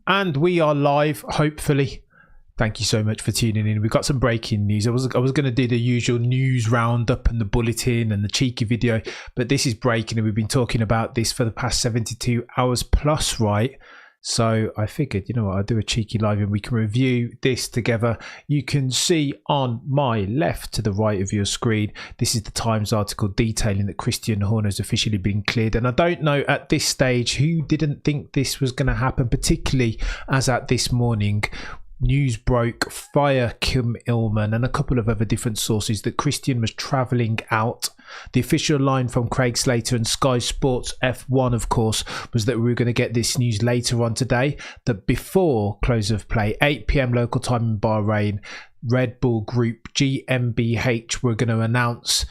And we are live, hopefully. Thank you so much for tuning in. We've got some breaking news. I was going to do the usual news roundup and the bulletin and the cheeky video, but this is breaking and we've been talking about this for the past 72 hours plus, right? So I figured, you know what, I'll do a cheeky live and we can review this together. You can see on my left to the right of your screen, this is the Times article detailing that Christian Horner has officially been cleared. And I don't know at this stage who didn't think this was going to happen, particularly as at this morning, news broke via Kim Illman and a couple of other different sources that Christian was travelling out. The official line from Craig Slater and Sky Sports F1, of course, was that we were going to get this news later on today, that before close of play, 8 p.m. local time in Bahrain, Red Bull Group GmbH were going to announce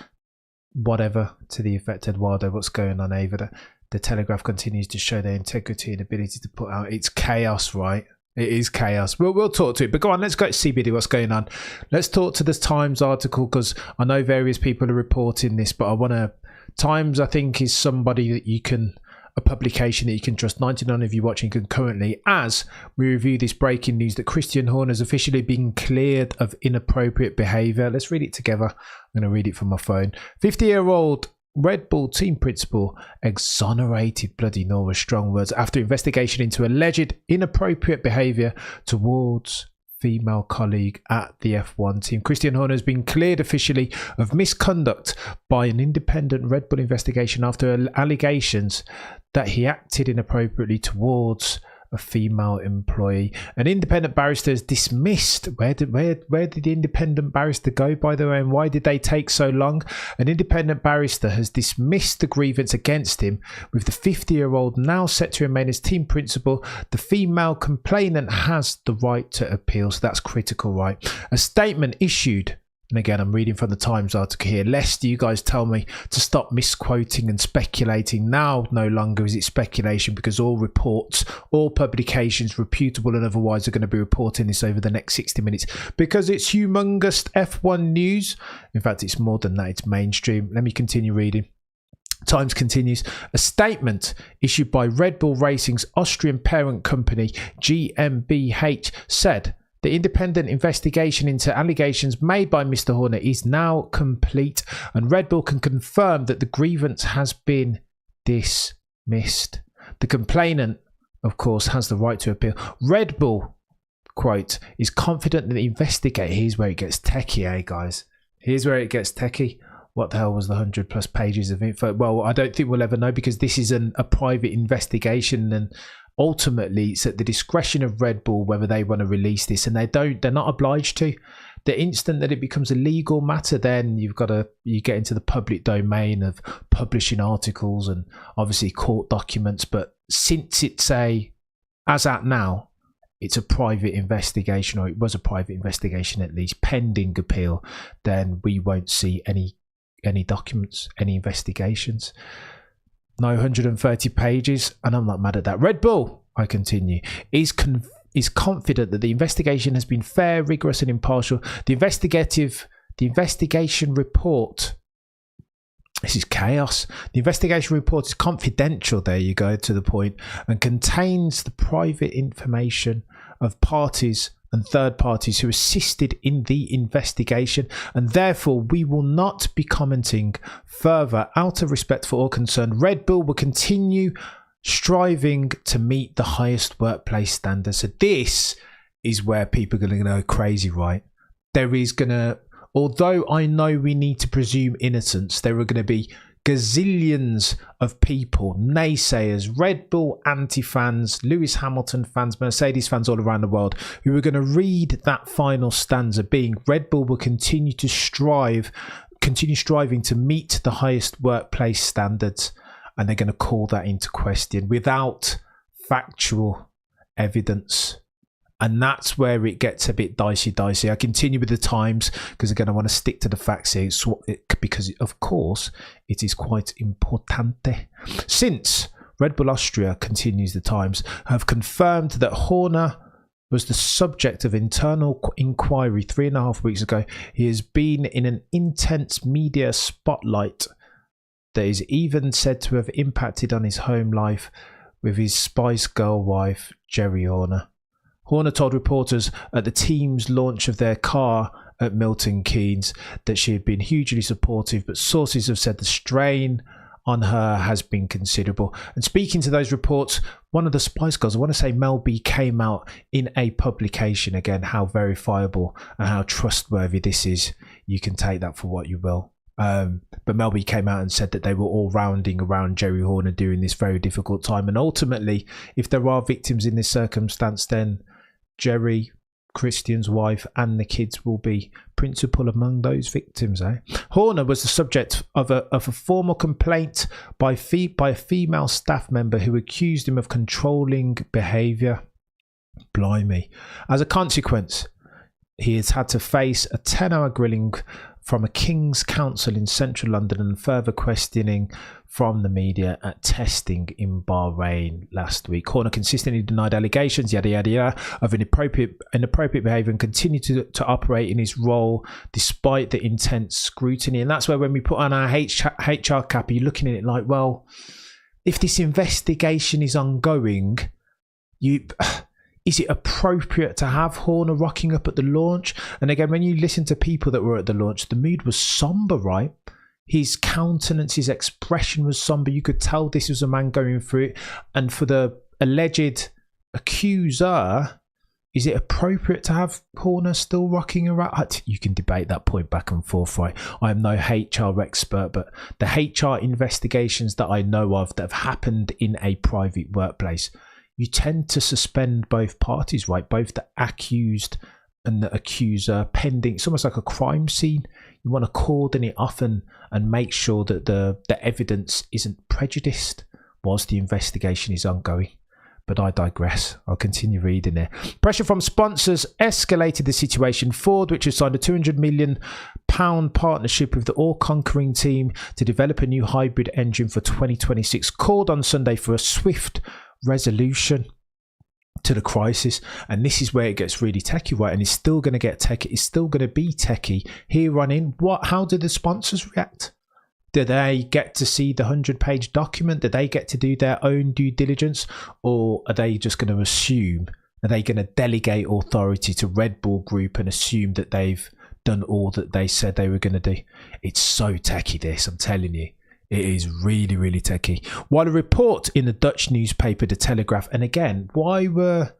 whatever to the effect, Eduardo, what's going on over the Telegraph continues to show their integrity and ability to put out. It's chaos, right? It is chaos. We'll talk to it, but go on, let's go to CBD. What's going on? Let's talk to this Times article because I know various people are reporting this, but I want to. Times, I think, is somebody that you can, a publication that you can trust. 99 of you watching concurrently as we review this breaking news that Christian Horner has officially been cleared of inappropriate behaviour. Let's read it together. I'm going to read it from my phone. 50-year-old Red Bull team principal exonerated, bloody Nora, strong words, after investigation into alleged inappropriate behaviour towards female colleague at the F1 team. Christian Horner has been cleared officially of misconduct by an independent Red Bull investigation after allegations that he acted inappropriately towards a female employee. An independent barrister is dismissed. Where did the independent barrister go, by the way, and why did they take so long? An independent barrister has dismissed the grievance against him, with the 50-year-old now set to remain as team principal. The female complainant has the right to appeal, so that's critical, right? A statement issued, and again, I'm reading from the Times article here, lest you guys tell me to stop misquoting and speculating. Now, no longer is it speculation because all reports, all publications, reputable and otherwise, are going to be reporting this over the next 60 minutes because it's humongous F1 news. In fact, it's more than that. It's mainstream. Let me continue reading. Times continues. A statement issued by Red Bull Racing's Austrian parent company, GmbH, said the independent investigation into allegations made by Mr. Horner is now complete and Red Bull can confirm that the grievance has been dismissed. The complainant, of course, has the right to appeal. Red Bull, quote, is confident that the investigator, here's where it gets techie, eh, guys? Here's where it gets techie. What the hell was the 100 plus pages of info? Well, I don't think we'll ever know because this is a private investigation and ultimately it's at the discretion of Red Bull whether they want to release this, and they're not obliged to. The instant that it becomes a legal matter, then you get into the public domain of publishing articles and obviously court documents. But since it's as at now, it's a private investigation, or it was a private investigation at least, pending appeal, then we won't see any documents, any investigations. No 130 pages, and I'm not mad at that. Red Bull, I continue, is confident that the investigation has been fair, rigorous and impartial. The investigation report, this is chaos. The investigation report is confidential, there you go, to the point, and contains the private information of parties and third parties who assisted in the investigation, and therefore we will not be commenting further out of respect for all concerned. Red Bull will continue striving to meet the highest workplace standards. So this is where people are going to go crazy, right? There is going to, although I know we need to presume innocence, there are going to be gazillions of people, naysayers, Red Bull anti-fans, Lewis Hamilton fans, Mercedes fans all around the world, who are going to read that final stanza being Red Bull will continue striving to meet the highest workplace standards, and they're going to call that into question without factual evidence. And that's where it gets a bit dicey. I continue with the Times because, again, I want to stick to the facts here because, of course, it is quite importante. Since Red Bull Austria, continues the Times, have confirmed that Horner was the subject of internal inquiry 3.5 weeks ago, he has been in an intense media spotlight that is even said to have impacted on his home life, with his Spice Girl wife, Jerry Horner. Horner told reporters at the team's launch of their car at Milton Keynes that she had been hugely supportive, but sources have said the strain on her has been considerable. And speaking to those reports, one of the Spice Girls, I want to say Mel B, came out in a publication. Again, how verifiable and how trustworthy this is. You can take that for what you will. But Mel B came out and said that they were all rounding around Jerry Horner during this very difficult time. And ultimately, if there are victims in this circumstance, then Jerry, Christian's wife, and the kids will be principal among those victims. Horner was the subject of a formal complaint by a female staff member who accused him of controlling behaviour. Blimey. As a consequence, he has had to face a 10-hour grilling from a King's Counsel in central London and further questioning from the media at testing in Bahrain last week. Horner consistently denied allegations, yada yada yada, of inappropriate behaviour and continued to operate in his role despite the intense scrutiny. And that's where, when we put on our HR cap, you're looking at it like, well, if this investigation is ongoing, is it appropriate to have Horner rocking up at the launch? And again, when you listen to people that were at the launch, the mood was somber, right? His countenance, his expression was somber. You could tell this was a man going through it. And for the alleged accuser, is it appropriate to have Horner still rocking around? You can debate that point back and forth, right? I am no HR expert, but the HR investigations that I know of that have happened in a private workplace, you tend to suspend both parties, right? Both the accused and the accuser pending. It's almost like a crime scene. You want to cordon it off and make sure that the evidence isn't prejudiced whilst the investigation is ongoing. But I digress. I'll continue reading there. Pressure from sponsors escalated the situation. Ford, which has signed a £200 million partnership with the all-conquering team to develop a new hybrid engine for 2026, called on Sunday for a swift resolution to the crisis. And this is where it gets really techie, right? And it's still going to get techie. It's still going to be techie here on in. How did the sponsors react? Do they get to see the 100-page document? Do they get to do their own due diligence? Or are they just going to assume? Are they going to delegate authority to Red Bull Group and assume that they've done all that they said they were going to do? It's so techie, this, I'm telling you. It is really, really techie. While a report in the Dutch newspaper, The Telegraph, and again, let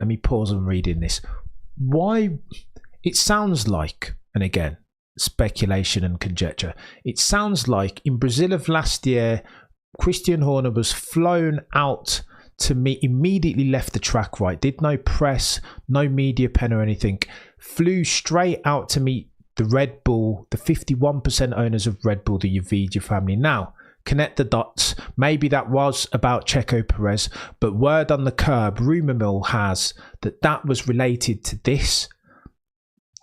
me pause and read in this. Why, it sounds like, and again, speculation and conjecture, it sounds like in Brazil of last year, Christian Horner was flown out to meet, immediately left the track, right? Did no press, no media pen or anything, flew straight out to meet the Red Bull, the 51% owners of Red Bull, the Verries family. Now, connect the dots. Maybe that was about Checo Perez, but word on the curb, rumour mill has that was related to this,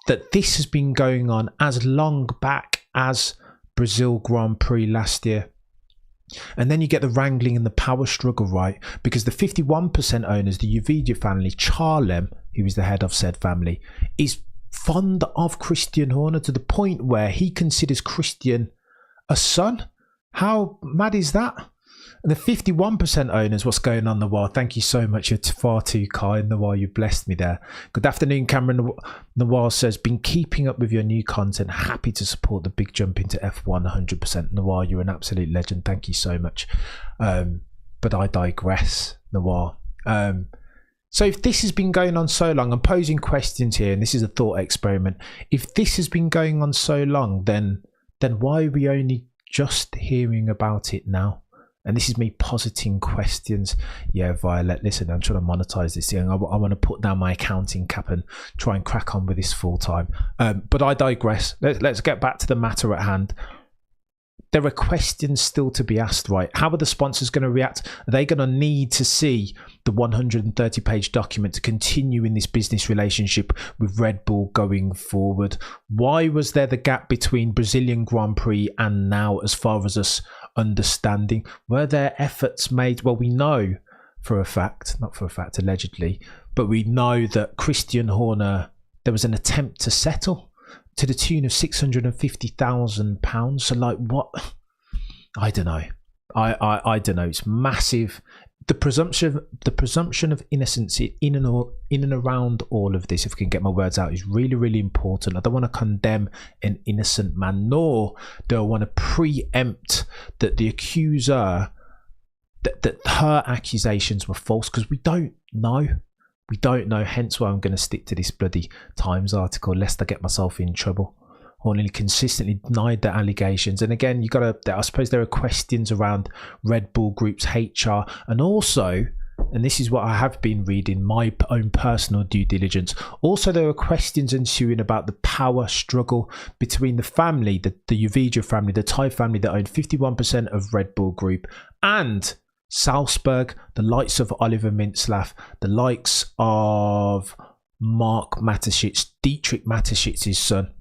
that this has been going on as long back as Brazil Grand Prix last year. And then you get the wrangling and the power struggle, right? Because the 51% owners, the Verries family, Charlem, who is the head of said family, is fond of Christian Horner to the point where he considers Christian a son. How mad is that? And the 51% owners, what's going on, Nawar? Thank you so much. You're far too kind, Nawar. You blessed me there. Good afternoon, Cameron. Nawar says, been keeping up with your new content. Happy to support the big jump into F1 100%. Nawar, you're an absolute legend. Thank you so much. But I digress, Nawar. So if this has been going on so long, I'm posing questions here, and this is a thought experiment. If this has been going on so long, then why are we only just hearing about it now? And this is me positing questions. Yeah, Violet, listen, I'm trying to monetize this thing. I want to put down my accounting cap and try and crack on with this full time. But I digress. Let's get back to the matter at hand. There are questions still to be asked, right? How are the sponsors going to react? Are they going to need to see the 130-page document to continue in this business relationship with Red Bull going forward? Why was there the gap between Brazilian Grand Prix and now, as far as us understanding? Were there efforts made? Well, we know for a fact, not for a fact allegedly, but we know that Christian Horner, there was an attempt to settle to the tune of £650,000. So like what? I don't know. I don't know. It's massive. The presumption of innocence in and around all of this, if I can get my words out, is really, really important. I don't want to condemn an innocent man, nor do I want to preempt that the accuser, that her accusations were false, because we don't know. We don't know. Hence why I'm going to stick to this bloody Times article, lest I get myself in trouble. Horner consistently denied the allegations, and again, I suppose there are questions around Red Bull Group's HR, and also, and this is what I have been reading, my own personal due diligence. Also, there are questions ensuing about the power struggle between the family, the Verstappen family, the Thai family that owned 51% of Red Bull Group, and Salzburg, the likes of Oliver Mintzlaff, the likes of Mark Mateschitz, Dietrich Mateschitz's son.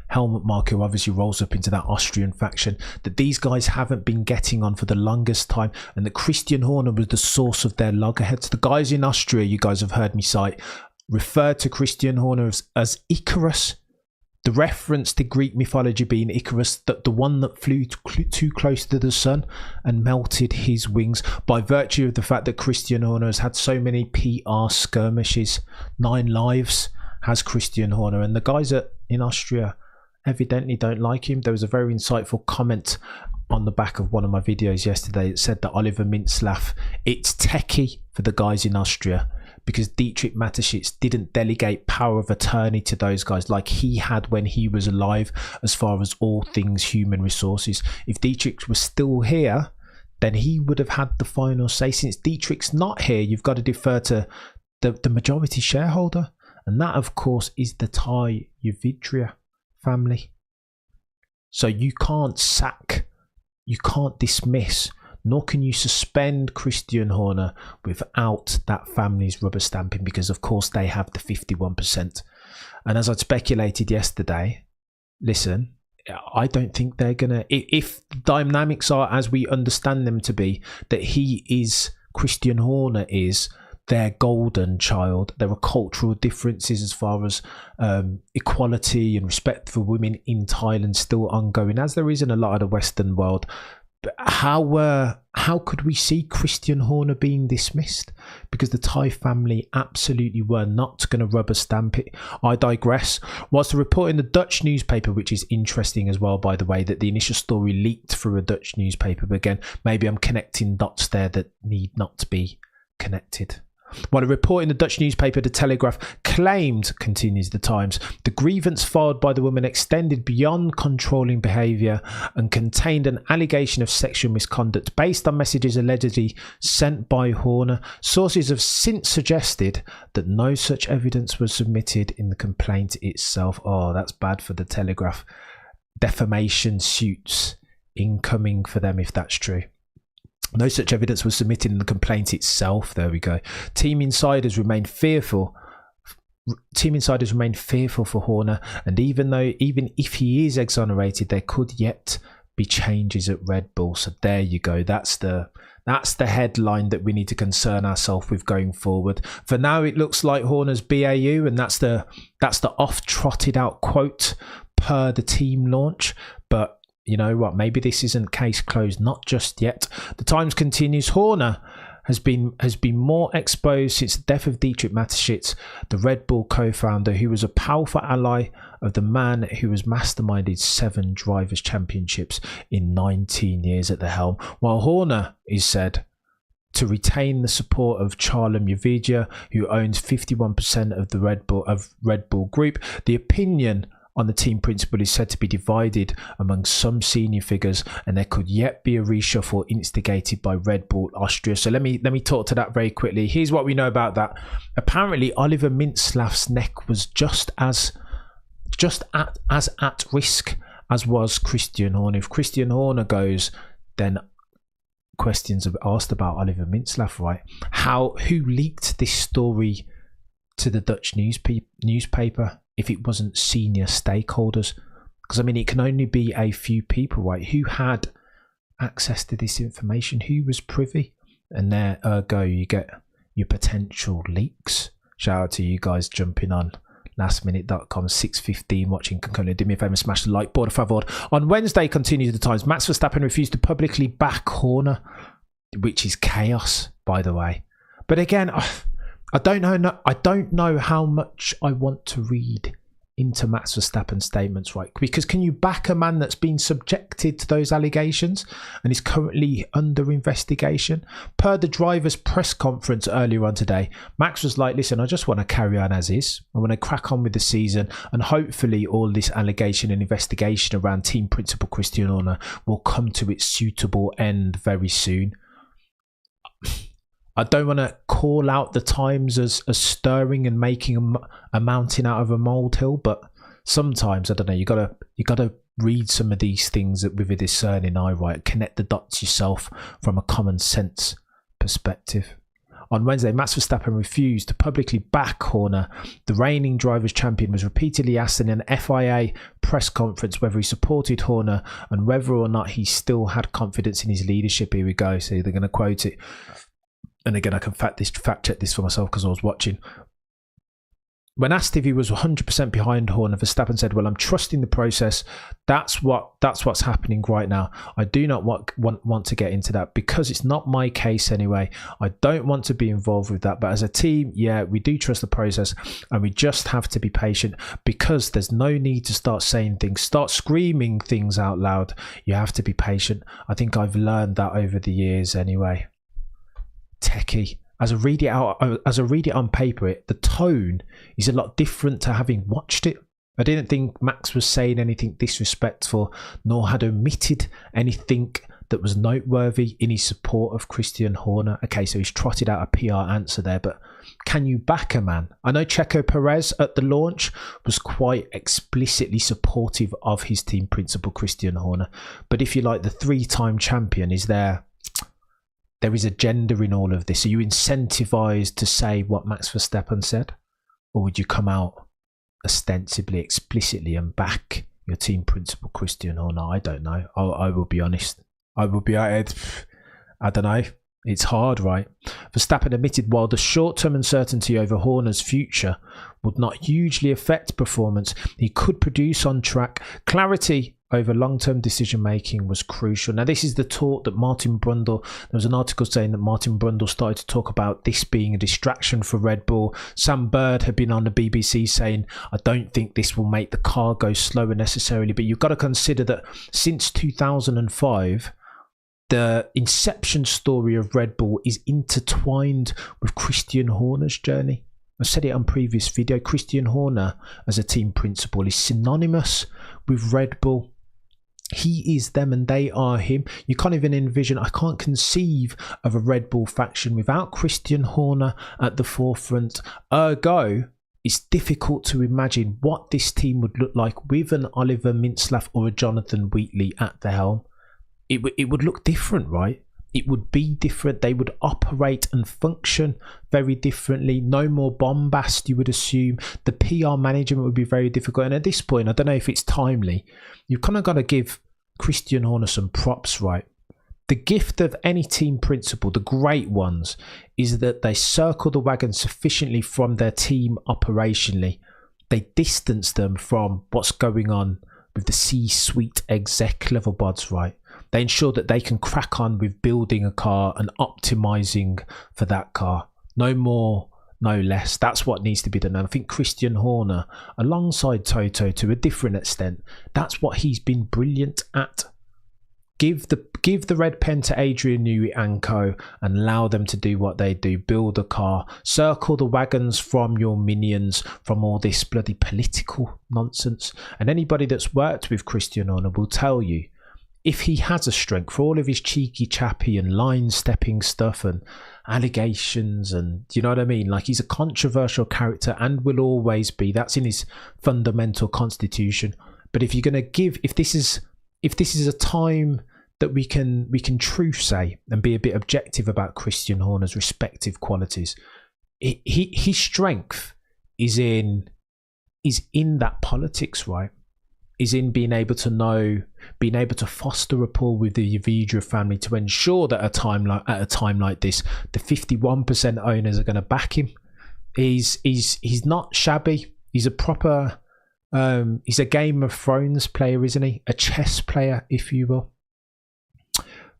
Helmut Marko, who obviously rolls up into that Austrian faction, that these guys haven't been getting on for the longest time, and that Christian Horner was the source of their loggerheads. The guys in Austria, you guys have heard me cite, referred to Christian Horner as Icarus. The reference to Greek mythology being Icarus, the one that flew too close to the sun and melted his wings, by virtue of the fact that Christian Horner has had so many PR skirmishes. 9 lives has Christian Horner, and the guys in Austria evidently don't like him. There was a very insightful comment on the back of one of my videos yesterday that said that Oliver Mintzlaff, it's techie for the guys in Austria, because Dietrich Mateschitz didn't delegate power of attorney to those guys like he had when he was alive, as far as all things human resources. If Dietrich was still here, then he would have had the final say. Since Dietrich's not here, you've got to defer to the majority shareholder, and that, of course, is the Thai Verstappen family. So you can't sack, you can't dismiss, nor can you suspend Christian Horner without that family's rubber stamping, because, of course, they have the 51%. And as I'd speculated yesterday, listen, I don't think they're going to... If dynamics are as we understand them to be, that Christian Horner is their golden child. There are cultural differences as far as equality and respect for women in Thailand still ongoing, as there is in a lot of the Western world. But how could we see Christian Horner being dismissed? Because the Thai family absolutely were not going to rubber stamp it. I digress. Whilst the report in the Dutch newspaper, which is interesting as well, by the way, that the initial story leaked through a Dutch newspaper, but again, maybe I'm connecting dots there that need not be connected. While a report in the Dutch newspaper The Telegraph claimed, continues the Times, the grievance filed by the woman extended beyond controlling behaviour and contained an allegation of sexual misconduct based on messages allegedly sent by Horner. Sources have since suggested that no such evidence was submitted in the complaint itself. Oh, that's bad for the Telegraph. Defamation suits incoming for them if that's true. No such evidence was submitted in the complaint itself. There we go. Team insiders remain fearful for Horner, and even if he is exonerated, there could yet be changes at Red Bull. So there you go. That's the headline that we need to concern ourselves with going forward. For now, it looks like Horner's BAU, and that's the oft trotted out quote per the team launch. But you know what? Maybe this isn't case closed. Not just yet. The Times continues. Horner has been more exposed since the death of Dietrich Mateschitz, the Red Bull co-founder, who was a powerful ally of the man who has masterminded 7 drivers' championships in 19 years at the helm. While Horner is said to retain the support of Charlam Yavidia, who owns 51% of the Red Bull Group, the opinion on the team principal is said to be divided among some senior figures, and there could yet be a reshuffle instigated by Red Bull Austria. So let me talk to that very quickly. Here's what we know about that. Apparently, Oliver Mintzlaff's neck was just as at risk as was Christian Horner. If Christian Horner goes, then questions are asked about Oliver Mintzlaff, right? Who leaked this story to the Dutch newspaper if it wasn't senior stakeholders? Because I mean, it can only be a few people, right? Who had access to this information? Who was privy? And there, ergo, you get your potential leaks. Shout out to you guys jumping on lastminute.com, 6:15, watching concurrently. Do me a favour, smash the like, por favor. On Wednesday, continues the Times. Max Verstappen refused to publicly back Horner, which is chaos, by the way. But again, I don't know how much I want to read into Max Verstappen's statements, right? Because can you back a man that's been subjected to those allegations and is currently under investigation? Per the driver's press conference earlier on today, Max was like, listen, I just want to carry on as is. I want to crack on with the season, and hopefully all this allegation and investigation around team principal Christian Horner will come to its suitable end very soon. I don't want to call out the Times as stirring and making a mountain out of a molehill, but sometimes, I don't know, you gotta read some of these things with a discerning eye, right? Connect the dots yourself from a common sense perspective. On Wednesday, Max Verstappen refused to publicly back Horner. The reigning drivers' champion was repeatedly asked in an FIA press conference whether he supported Horner and whether or not he still had confidence in his leadership. Here we go. So they're going to quote it. And again, I can fact check this for myself because I was watching. When asked if he was 100% behind Horner, Verstappen said, well, I'm trusting the process. That's what's happening right now. I do not want to get into that because it's not my case anyway. I don't want to be involved with that. But as a team, yeah, we do trust the process and we just have to be patient because there's no need to start saying things, start screaming things out loud. You have to be patient. I think I've learned that over the years anyway. Techie. As I read it on paper, the tone is a lot different to having watched it. I didn't think Max was saying anything disrespectful, nor had omitted anything that was noteworthy in his support of Christian Horner. Okay, so he's trotted out a PR answer there, but can you back a man? I know Checo Perez at the launch was quite explicitly supportive of his team principal Christian Horner, but if you like, the three-time champion is there. There is agenda in all of this. Are you incentivized to say what Max Verstappen said? Or would you come out ostensibly, explicitly and back your team principal Christian Horner? I don't know. I will be honest. I don't know. It's hard, right? Verstappen admitted while the short-term uncertainty over Horner's future would not hugely affect performance, he could produce on track. Clarity over long-term decision-making was crucial. Now, this is the talk that Martin Brundle, there was an article saying that Martin Brundle started to talk about this being a distraction for Red Bull. Sam Bird had been on the BBC saying, I don't think this will make the car go slower necessarily, but you've got to consider that since 2005, the inception story of Red Bull is intertwined with Christian Horner's journey. I've said it on previous video. Christian Horner as a team principal is synonymous with Red Bull. He is them and they are him. You can't even envision, I can't conceive of a Red Bull faction without Christian Horner at the forefront. Ergo, it's difficult to imagine what this team would look like with an Oliver Mintzlaff or a Jonathan Wheatley at the helm. It would look different, right? It would be different. They would operate and function very differently. No more bombast, you would assume. The PR management would be very difficult. And at this point, I don't know if it's timely. You've kind of got to give Christian Horner some props, right? The gift of any team principal, the great ones, is that they circle the wagon sufficiently from their team operationally. They distance them from what's going on with the C-suite exec level bods, right? They ensure that they can crack on with building a car and optimizing for that car. No more, no less. That's what needs to be done. And I think Christian Horner, alongside Toto to a different extent, that's what he's been brilliant at. Give the red pen to Adrian Newey and co and allow them to do what they do. Build a car. Circle the wagons from your minions, from all this bloody political nonsense. And anybody that's worked with Christian Horner will tell you, if he has a strength for all of his cheeky chappy and line stepping stuff and allegations and, you know what I mean? Like, he's a controversial character and will always be. That's in his fundamental constitution. But if you're going to give, if this is a time that we can truth say and be a bit objective about Christian Horner's respective qualities, his strength is in that politics, right? Is in being able to foster rapport with the Verstappen family to ensure that at a time like this, the 51% owners are going to back him. He's not shabby. He's a proper, he's a Game of Thrones player, isn't he? A chess player, if you will.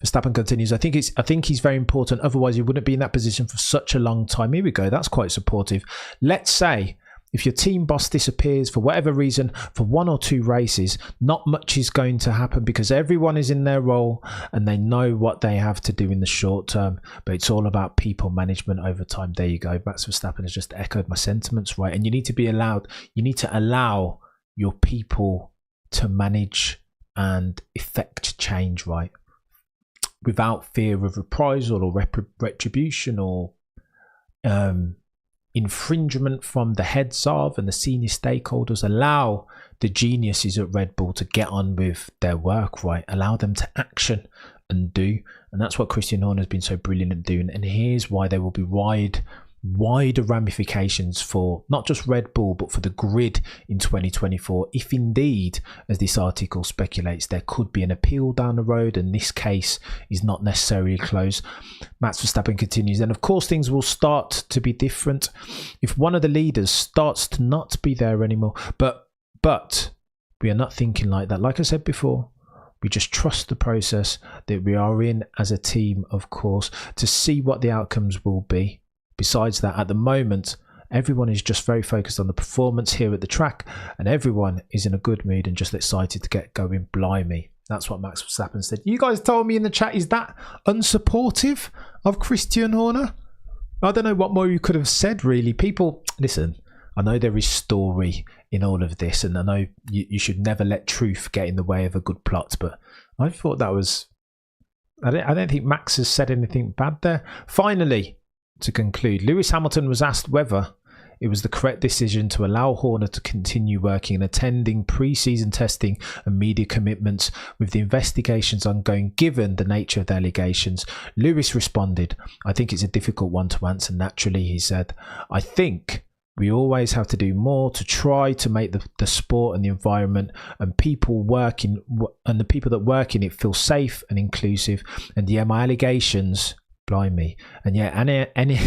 Verstappen continues, I think he's very important. Otherwise, he wouldn't be in that position for such a long time. Here we go. That's quite supportive. Let's say if your team boss disappears for whatever reason for 1 or 2 races, not much is going to happen because everyone is in their role and they know what they have to do in the short term. But it's all about people management over time. There you go. Max Verstappen has just echoed my sentiments, right? And you need to allow your people to manage and effect change, right? Without fear of reprisal or retribution or infringement from the heads of and the senior stakeholders. Allow the geniuses at Red Bull to get on with their work, right? Allow them to action and do. And that's what Christian Horner has been so brilliant at doing. And here's why there will be wider ramifications for not just Red Bull but for the grid in 2024 if indeed, as this article speculates, there could be an appeal down the road and this case is not necessarily closed. Max Verstappen continues, and of course things will start to be different if one of the leaders starts to not be there anymore, but we are not thinking like that. Like I said before, we just trust the process that we are in as a team, of course, to see what the outcomes will be. Besides that, at the moment, everyone is just very focused on the performance here at the track and everyone is in a good mood and just excited to get going. Blimey. That's what Max Verstappen said. You guys told me in the chat, is that unsupportive of Christian Horner? I don't know what more you could have said, really. People, listen, I know there is story in all of this and I know you should never let truth get in the way of a good plot, but I thought that was... I don't think Max has said anything bad there. Finally, to conclude, Lewis Hamilton was asked whether it was the correct decision to allow Horner to continue working and attending pre-season testing and media commitments with the investigations ongoing given the nature of the allegations. Lewis responded, I think it's a difficult one to answer. Naturally, he said, I think we always have to do more to try to make the sport and the environment and people working and the people that work in it feel safe and inclusive. And yeah, my allegations... Blimey. And yeah, any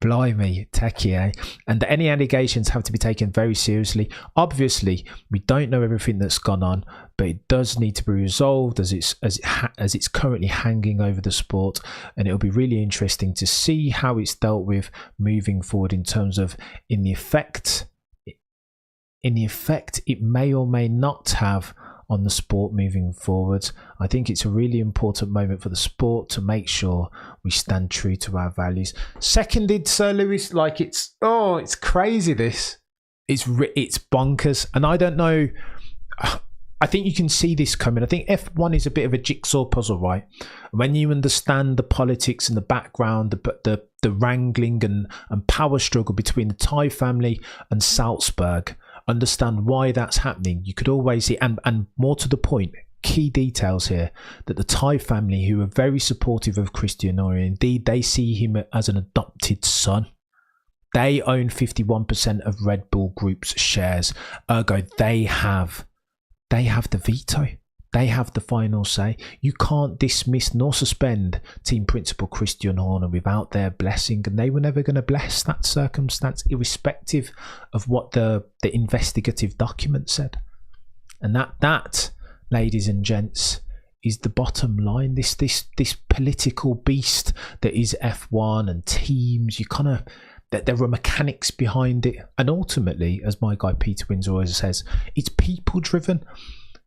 blimey, techie, eh? And any allegations have to be taken very seriously. Obviously, we don't know everything that's gone on, but it does need to be resolved as it's currently hanging over the sport. And it'll be really interesting to see how it's dealt with moving forward in terms of in the effect it may or may not have on the sport moving forward. I think it's a really important moment for the sport to make sure we stand true to our values. Seconded, Sir Lewis, like it's crazy. This it's bonkers, and I don't know. I think you can see this coming. I think F1 is a bit of a jigsaw puzzle, right? When you understand the politics and the background, the wrangling and power struggle between the Thai family and Salzburg, understand why that's happening. You could always see, and more to the point, key details here, that the Thai family, who are very supportive of Christian Horner, indeed they see him as an adopted son. They own 51% of Red Bull Group's shares. Ergo, they have the veto. They have the final say. You can't dismiss nor suspend team principal Christian Horner without their blessing, and they were never going to bless that circumstance, irrespective of what the investigative document said. And that, ladies and gents, is the bottom line. This political beast that is F1 and teams. That there are mechanics behind it, and ultimately, as my guy Peter Windsor always says, it's people driven.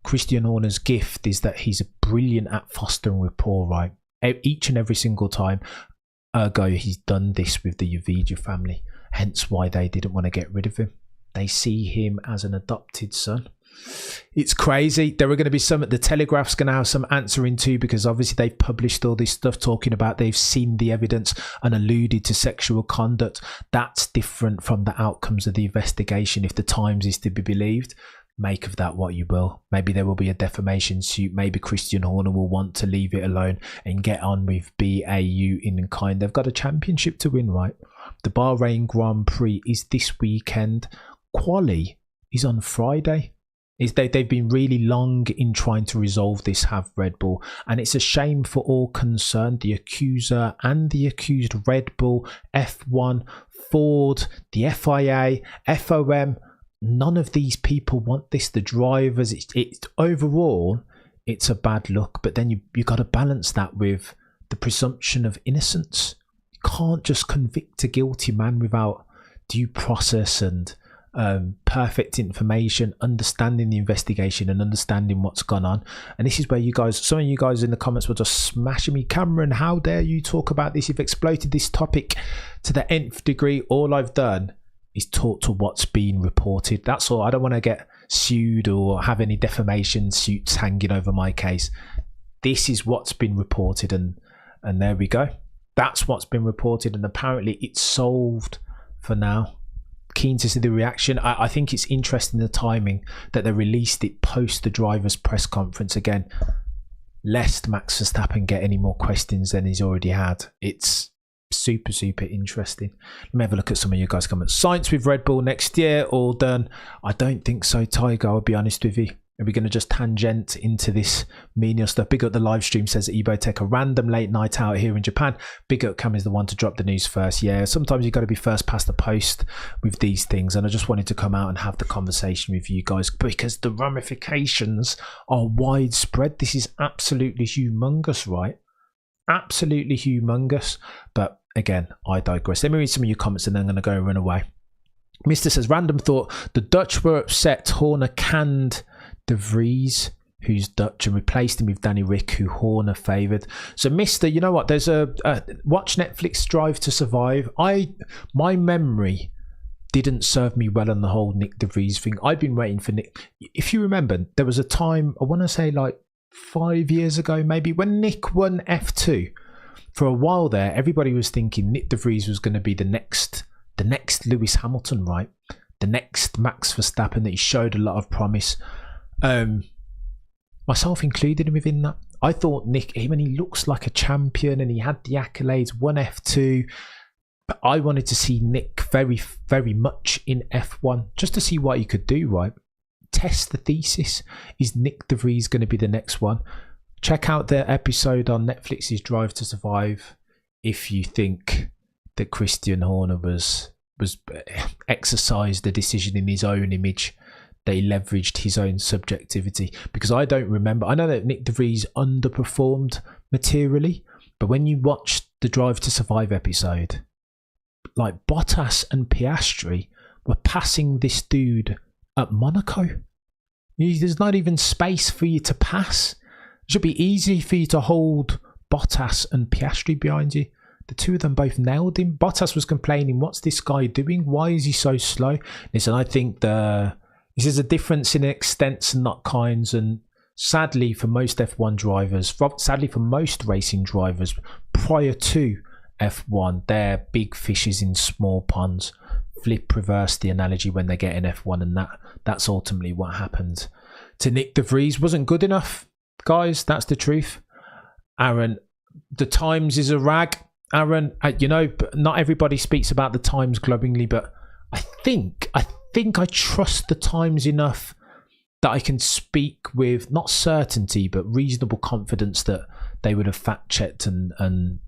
Christian Horner's gift is that he's brilliant at fostering rapport, right? Each and every single time. Ergo, he's done this with the Yavidya family, hence why they didn't want to get rid of him. They see him as an adopted son. It's crazy. There are going to be some, the Telegraph's going to have some answering too, because obviously they've published all this stuff talking about they've seen the evidence and alluded to sexual conduct. That's different from the outcomes of the investigation, if the Times is to be believed. Make of that what you will. Maybe there will be a defamation suit. Maybe Christian Horner will want to leave it alone and get on with BAU in kind. They've got a championship to win, right? The Bahrain Grand Prix is this weekend. Quali is on Friday. They've been really long in trying to resolve this, have Red Bull, and it's a shame for all concerned, the accuser and the accused, Red Bull, F1, Ford, the FIA, FOM, none of these people want this. The drivers, it's overall, it's a bad look. But then you got to balance that with the presumption of innocence. You can't just convict a guilty man without due process and perfect information, understanding the investigation and understanding what's gone on. And this is where some of you guys in the comments were just smashing me. Cameron, how dare you talk about this? You've exploited this topic to the nth degree. All I've done is talk to what's been reported. That's all. I don't want to get sued or have any defamation suits hanging over my case. This is what's been reported, and there we go. That's what's been reported, and apparently it's solved for now. Keen to see the reaction. I think it's interesting the timing that they released it post the driver's press conference again, lest Max Verstappen get any more questions than he's already had. It's super interesting. Let me have a look at some of you guys' comments. Sainz with Red Bull next year, all done. I don't think so, Tiger. I'll be honest with you. Are we going to just tangent into this menial stuff? Big Up the live stream says that Ebo take a random late night out here in Japan. Big Up Cam is the one to drop the news first. Yeah, sometimes you've got to be first past the post with these things. And I just wanted to come out and have the conversation with you guys because the ramifications are widespread. This is absolutely humongous, right? Absolutely humongous. But again, I digress. Let me read some of your comments and then I'm going to go and run away. Mr. says, random thought. The Dutch were upset. Horner canned De Vries, who's Dutch, and replaced him with Danny Rick, who Horner favoured. So, Mister, you know what? There's watch Netflix Drive to Survive. My memory didn't serve me well on the whole Nick De Vries thing. I've been waiting for Nick. If you remember, there was a time, I want to say like 5 years ago, maybe, when Nick won F2. For a while there, everybody was thinking Nick De Vries was going to be the next Lewis Hamilton, right? The next Max Verstappen, that he showed a lot of promise. Myself included within that. I thought Nick, when he looks like a champion and he had the accolades, won F2, but I wanted to see Nick very, very much in F1 just to see what he could do, right? Test the thesis. Is Nick De Vries going to be the next one? Check out their episode on Netflix's Drive to Survive if you think that Christian Horner was exercised the decision in his own image, that he leveraged his own subjectivity. Because I don't remember. I know that Nick De Vries underperformed materially, but when you watch the Drive to Survive episode, like Bottas and Piastri were passing this dude at Monaco. There's not even space for you to pass. It should be easy for you to hold Bottas and Piastri behind you. The two of them both nailed him. Bottas was complaining, what's this guy doing? Why is he so slow? Listen, I think this is a difference in extents and not kinds. And sadly for most F1 drivers, sadly for most racing drivers, prior to F1, they're big fishes in small ponds. Flip reverse the analogy when they get in F1, and that's ultimately what happened to Nick De Vries. Wasn't good enough, guys. That's the truth. Aaron, the Times is a rag. Aaron, not everybody speaks about the Times glowingly, but I think I trust the Times enough that I can speak with not certainty but reasonable confidence that they would have fact checked and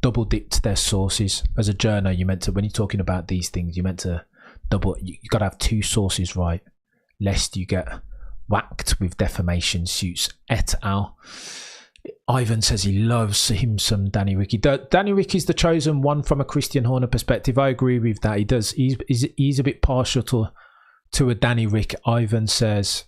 double dipped their sources. As a journo, you meant to, when you're talking about these things, you meant to you got to have two sources, right, lest you get whacked with defamation suits et al. Ivan says he loves him some Danny Ricky. Danny Ricky's the chosen one from a Christian Horner perspective. I agree with that. He does. He's a bit partial to a Danny Rick. Ivan says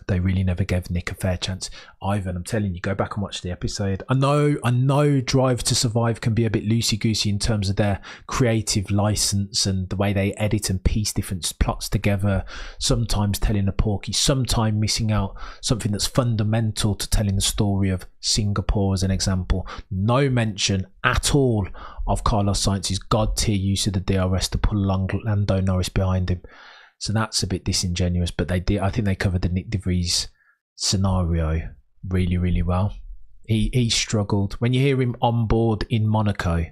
they really never gave Nick a fair chance. Ivan, I'm telling you, go back and watch the episode. I know Drive to Survive can be a bit loosey-goosey in terms of their creative license and the way they edit and piece different plots together, sometimes telling a porky, sometimes missing out something that's fundamental to telling the story of Singapore as an example. No mention at all of Carlos Sainz's god-tier use of the DRS to pull Lando Norris behind him. So that's a bit disingenuous, but they did. I think they covered the Nick De Vries scenario really, really well. He struggled. When you hear him on board in Monaco,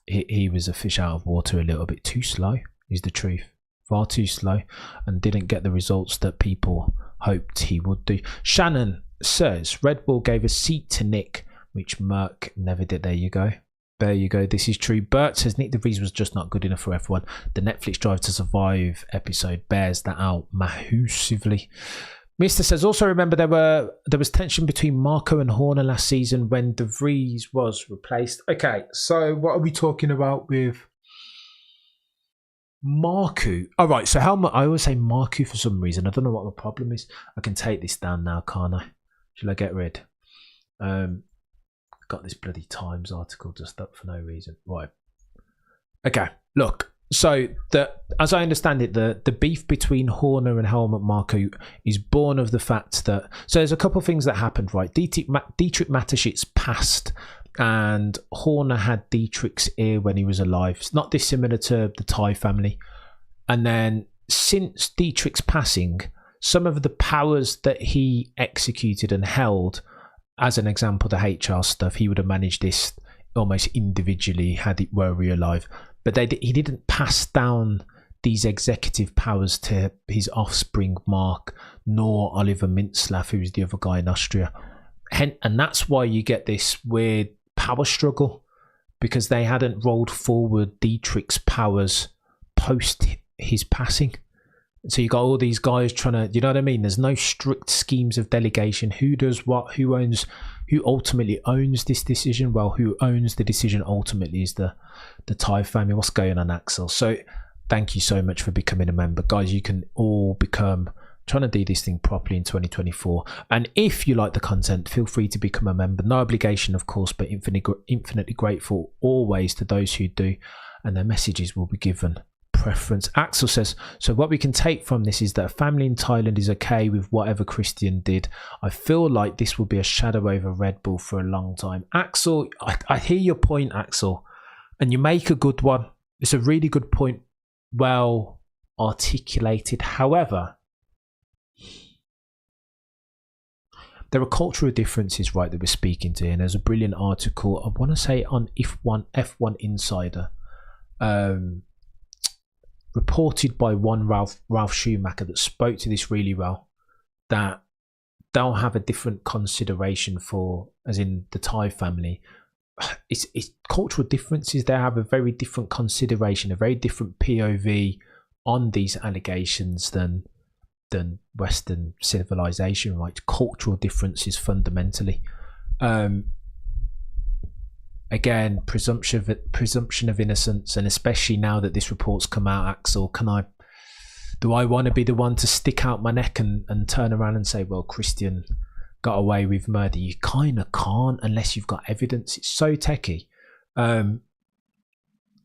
he was a fish out of water, a little bit too slow, is the truth. Far too slow, and didn't get the results that people hoped he would do. Shannon says, Red Bull gave a seat to Nick, which Merck never did. There you go. There you go. This is true. Bert says Nick de Vries was just not good enough for F1. The Netflix Drive to Survive episode bears that out massively. Mr. says also remember there was tension between Marco and Horner last season when de Vries was replaced. Okay, so what are we talking about with Marco? All right, so I always say Marco for some reason. I don't know what the problem is. I can take this down now, can't I? Shall I get rid? Got this bloody Times article just up for no reason. Right. Okay, look. So as I understand it, the beef between Horner and Helmut Marko is born of the fact that there's a couple of things that happened, right? Dietrich Mateschitz passed, and Horner had Dietrich's ear when he was alive. It's not dissimilar to the Thai family. And then since Dietrich's passing, some of the powers that he executed and held, as an example, the HR stuff, he would have managed this almost individually had it were he alive. But he didn't pass down these executive powers to his offspring, Mark, nor Oliver Mintzlaff, who was the other guy in Austria. And that's why you get this weird power struggle, because they hadn't rolled forward Dietrich's powers post his passing. So you got all these guys trying to, you know what I mean? There's no strict schemes of delegation. Who does what? Who ultimately owns this decision? Well, who owns the decision ultimately is the Thai family. What's going on, Axel? So thank you so much for becoming a member. Guys, you can all become, trying to do this thing properly in 2024. And if you like the content, feel free to become a member. No obligation, of course, but infinitely grateful always to those who do. And their messages will be given preference. Axel says, so what we can take from this is that a family in Thailand is okay with whatever Christian did. I feel like this will be a shadow over Red Bull for a long time. Axel, I hear your point, Axel, and you make a good one. It's a really good point, well articulated. However, there are cultural differences, right, that we're speaking to, and there's a brilliant article, I want to say on F1 Insider, reported by one Ralph Schumacher, that spoke to this really well, that they'll have a different consideration for, as in the Thai family, it's cultural differences. They have a very different consideration, a very different POV on these allegations than Western civilization, right? Cultural differences fundamentally. Again, presumption of innocence, and especially now that this report's come out, Axel, do I want to be the one to stick out my neck and turn around and say, well, Christian got away with murder? You kind of can't unless you've got evidence. It's so techie. And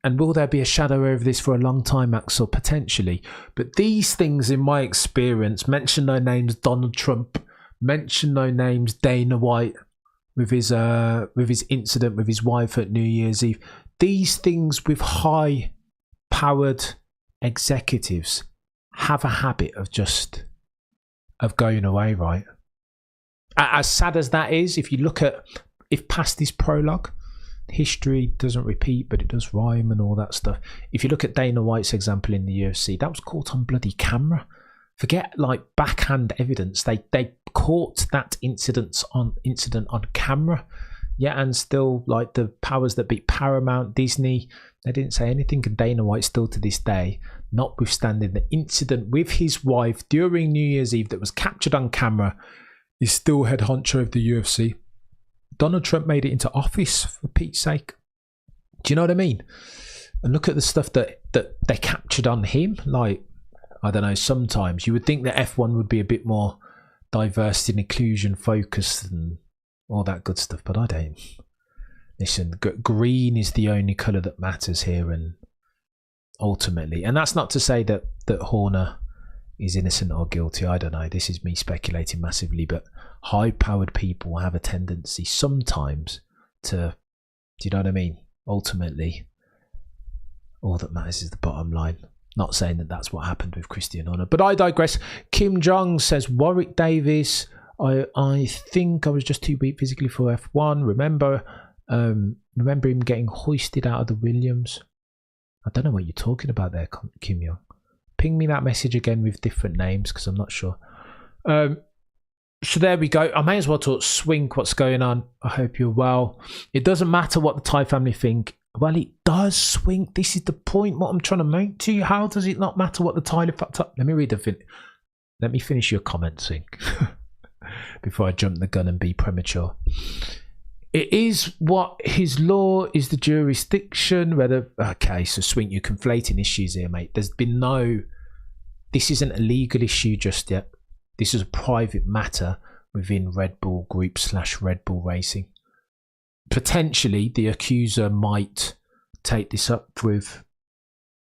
will there be a shadow over this for a long time, Axel? Potentially. But these things, in my experience, mention no names Donald Trump, mention no names Dana White, with his incident with his wife at New Year's Eve. These things with high-powered executives have a habit of going away, right? As sad as that is, if you look at, if past this prologue, history doesn't repeat, but it does rhyme and all that stuff. If you look at Dana White's example in the UFC, that was caught on bloody camera. Forget like backhand evidence. They caught that incident on camera. Yeah, and still, like, the powers that be, Paramount, Disney, they didn't say anything. And Dana White still to this day, notwithstanding the incident with his wife during New Year's Eve that was captured on camera, is still head honcho of the UFC. Donald Trump made it into office, for Pete's sake. Do you know what I mean? And look at the stuff that they captured on him. Like, I don't know, sometimes you would think that F1 would be a bit more diversity and inclusion focused and all that good stuff, but I don't. Listen, green is the only colour that matters here, and ultimately, and that's not to say that Horner is innocent or guilty. I don't know. This is me speculating massively, but high-powered people have a tendency sometimes to, do you know what I mean? Ultimately, all that matters is the bottom line. Not saying that that's what happened with Christian Horner, but I digress. Kim Jong says, Warwick Davis, I think I was just too weak physically for F1. Remember him getting hoisted out of the Williams. I don't know what you're talking about there, Kim Jong. Ping me that message again with different names, because I'm not sure. So there we go. I may as well talk Swink. What's going on? I hope you're well. It doesn't matter what the Thai family think. Well, it does, Swink. This is the point. What I'm trying to make to you. How does it not matter what the Thai fucked up? Let me read the Let me finish your comment, Swink, before I jump the gun and be premature. It is what his law is, the jurisdiction. Whether okay, so Swink, you're conflating issues here, mate. There's been no. This isn't a legal issue just yet. This is a private matter within Red Bull Group / Red Bull Racing. Potentially, the accuser might take this up with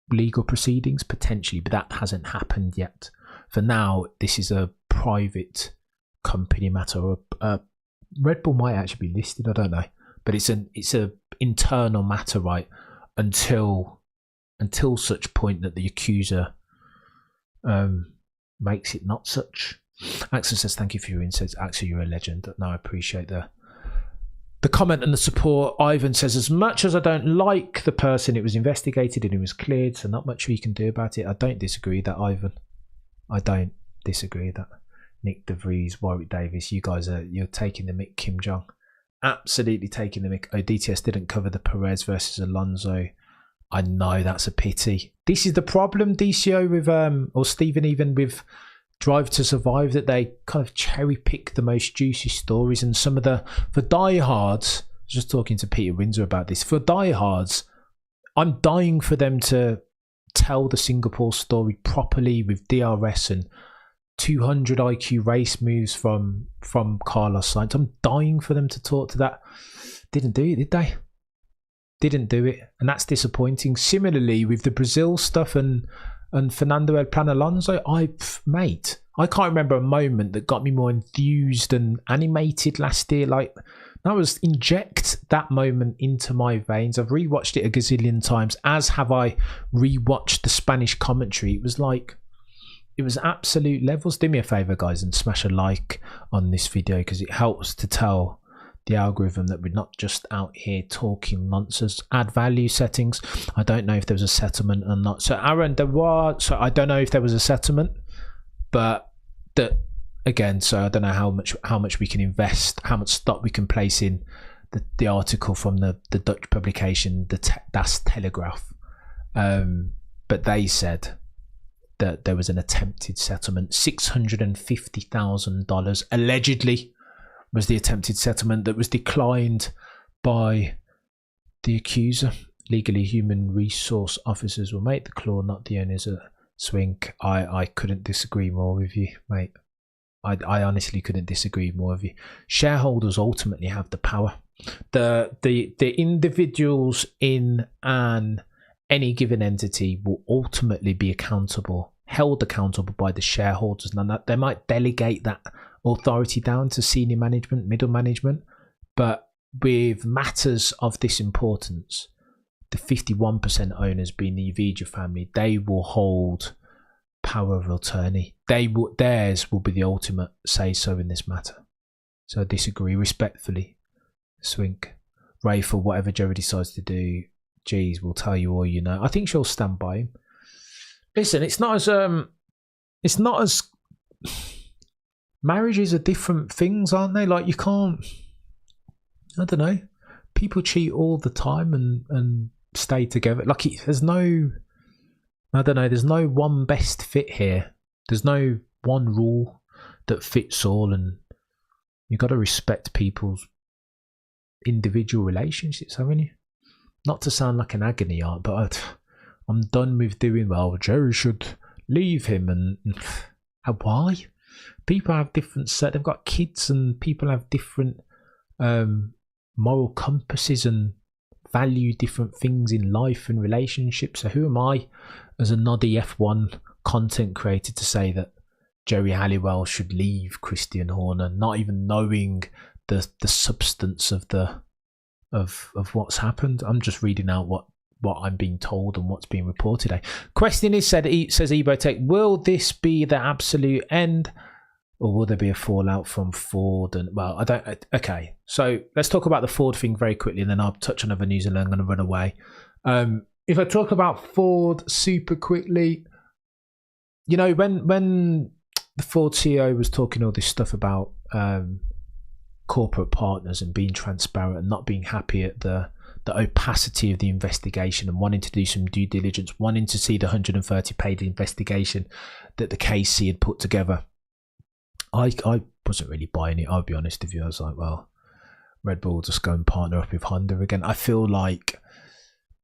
legal proceedings, potentially, but that hasn't happened yet. For now, this is a private company matter. Red Bull might actually be listed, I don't know, but it's a internal matter, right? Until such point that the accuser makes it not such. Axel says, thank you for your insights. Axel, you're a legend. No, I appreciate the comment and the support. Ivan says, as much as I don't like the person, it was investigated and it was cleared, so not much we can do about it. I don't disagree with that, Ivan. I don't disagree with that. Nick De Vries, Warwick Davis, you guys you're taking the mick, Kim Jong. Absolutely taking the mick. Oh, DTS didn't cover the Perez versus Alonso. I know, that's a pity. This is the problem, DCO, with or Stephen, even with Drive to Survive, that they kind of cherry pick the most juicy stories, and some of the, for diehards, I was just talking to Peter Windsor about this, for diehards, I'm dying for them to tell the Singapore story properly with DRS and 200 IQ race moves from Carlos Sainz. I'm dying for them to talk to that. Didn't do it, did they? Didn't do it, and that's disappointing. Similarly with the Brazil stuff and Fernando El Plan Alonso, mate, I can't remember a moment that got me more enthused and animated last year. Like, that was inject that moment into my veins. I've rewatched it a gazillion times, as have I rewatched the Spanish commentary. It was like, it was absolute levels. Do me a favor, guys, and smash a like on this video, because it helps to tell the algorithm that we're not just out here talking nonsense. Add value settings. I don't know if there was a settlement or not. So Aaron, so I don't know if there was a settlement, but that again, so I don't know how much we can invest, how much stock we can place in the article from the Dutch publication, Das Telegraph. But they said that there was an attempted settlement. $650,000 allegedly was the attempted settlement that was declined by the accuser. Legally, human resource officers will make the claw, not the owners of Swink. I couldn't disagree more with you, mate. I honestly couldn't disagree more with you. Shareholders ultimately have the power. The individuals in any given entity will ultimately be held accountable by the shareholders. Now, they might delegate that authority down to senior management, middle management, but with matters of this importance, the 51% owners being the Verstappen family, they will hold power of attorney. Theirs will be the ultimate say so in this matter. So I disagree respectfully. Swink. Ray, for whatever Jerry decides to do, geez, we'll tell you all you know. I think she'll stand by him. Listen, it's not as marriages are different things, aren't they? Like, you can't, I don't know, people cheat all the time and stay together. Like, there's no, I don't know, there's no one best fit here. There's no one rule that fits all, and you got to respect people's individual relationships, haven't you? Not to sound like an agony aunt, but I'm done with doing, well, Jerry should leave him, and why? People have different they've got kids, and people have different moral compasses and value different things in life and relationships. So who am I as a noddy F1 content creator to say that Jerry Halliwell should leave Christian Horner, not even knowing the substance of what's happened? I'm just reading out what I'm being told and what's being reported. Question is says Ebotech, will this be the absolute end, or will there be a fallout from Ford? And well, I don't. Okay, so let's talk about the Ford thing very quickly, and then I'll touch on other news, and then I'm going to run away. If I talk about Ford super quickly, you know, when the Ford CEO was talking all this stuff about corporate partners and being transparent and not being happy at the opacity of the investigation and wanting to do some due diligence, wanting to see the 130-page investigation that the KC had put together. I wasn't really buying it, I'll be honest with you. I was like, well, Red Bull just go and partner up with Honda again. I feel like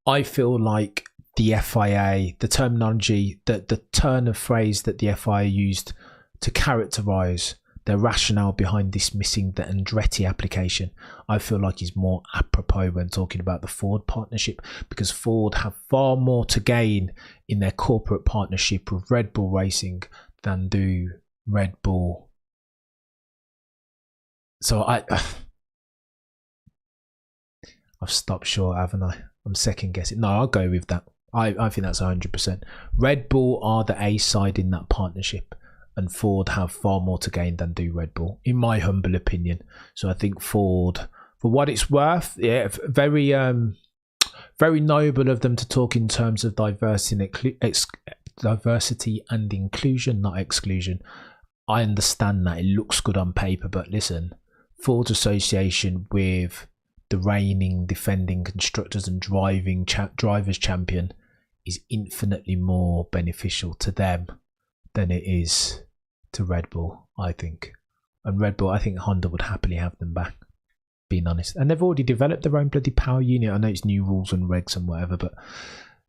the FIA, the terminology, the turn of phrase that the FIA used to characterise their rationale behind dismissing the Andretti application, I feel like is more apropos when talking about the Ford partnership, because Ford have far more to gain in their corporate partnership with Red Bull Racing than do Red Bull. So I've stopped short, haven't I? I'm second guessing. No, I'll go with that. I think that's 100%. Red Bull are the A side in that partnership, and Ford have far more to gain than do Red Bull, in my humble opinion. So I think Ford, for what it's worth, yeah, very noble of them to talk in terms of diversity and inclusion, not exclusion. I understand that it looks good on paper, but listen, Ford's association with the reigning defending constructors and drivers champion is infinitely more beneficial to them than it is to Red Bull, I think. And Red Bull, I think Honda would happily have them back, being honest. And they've already developed their own bloody power unit. I know it's new rules and regs and whatever, but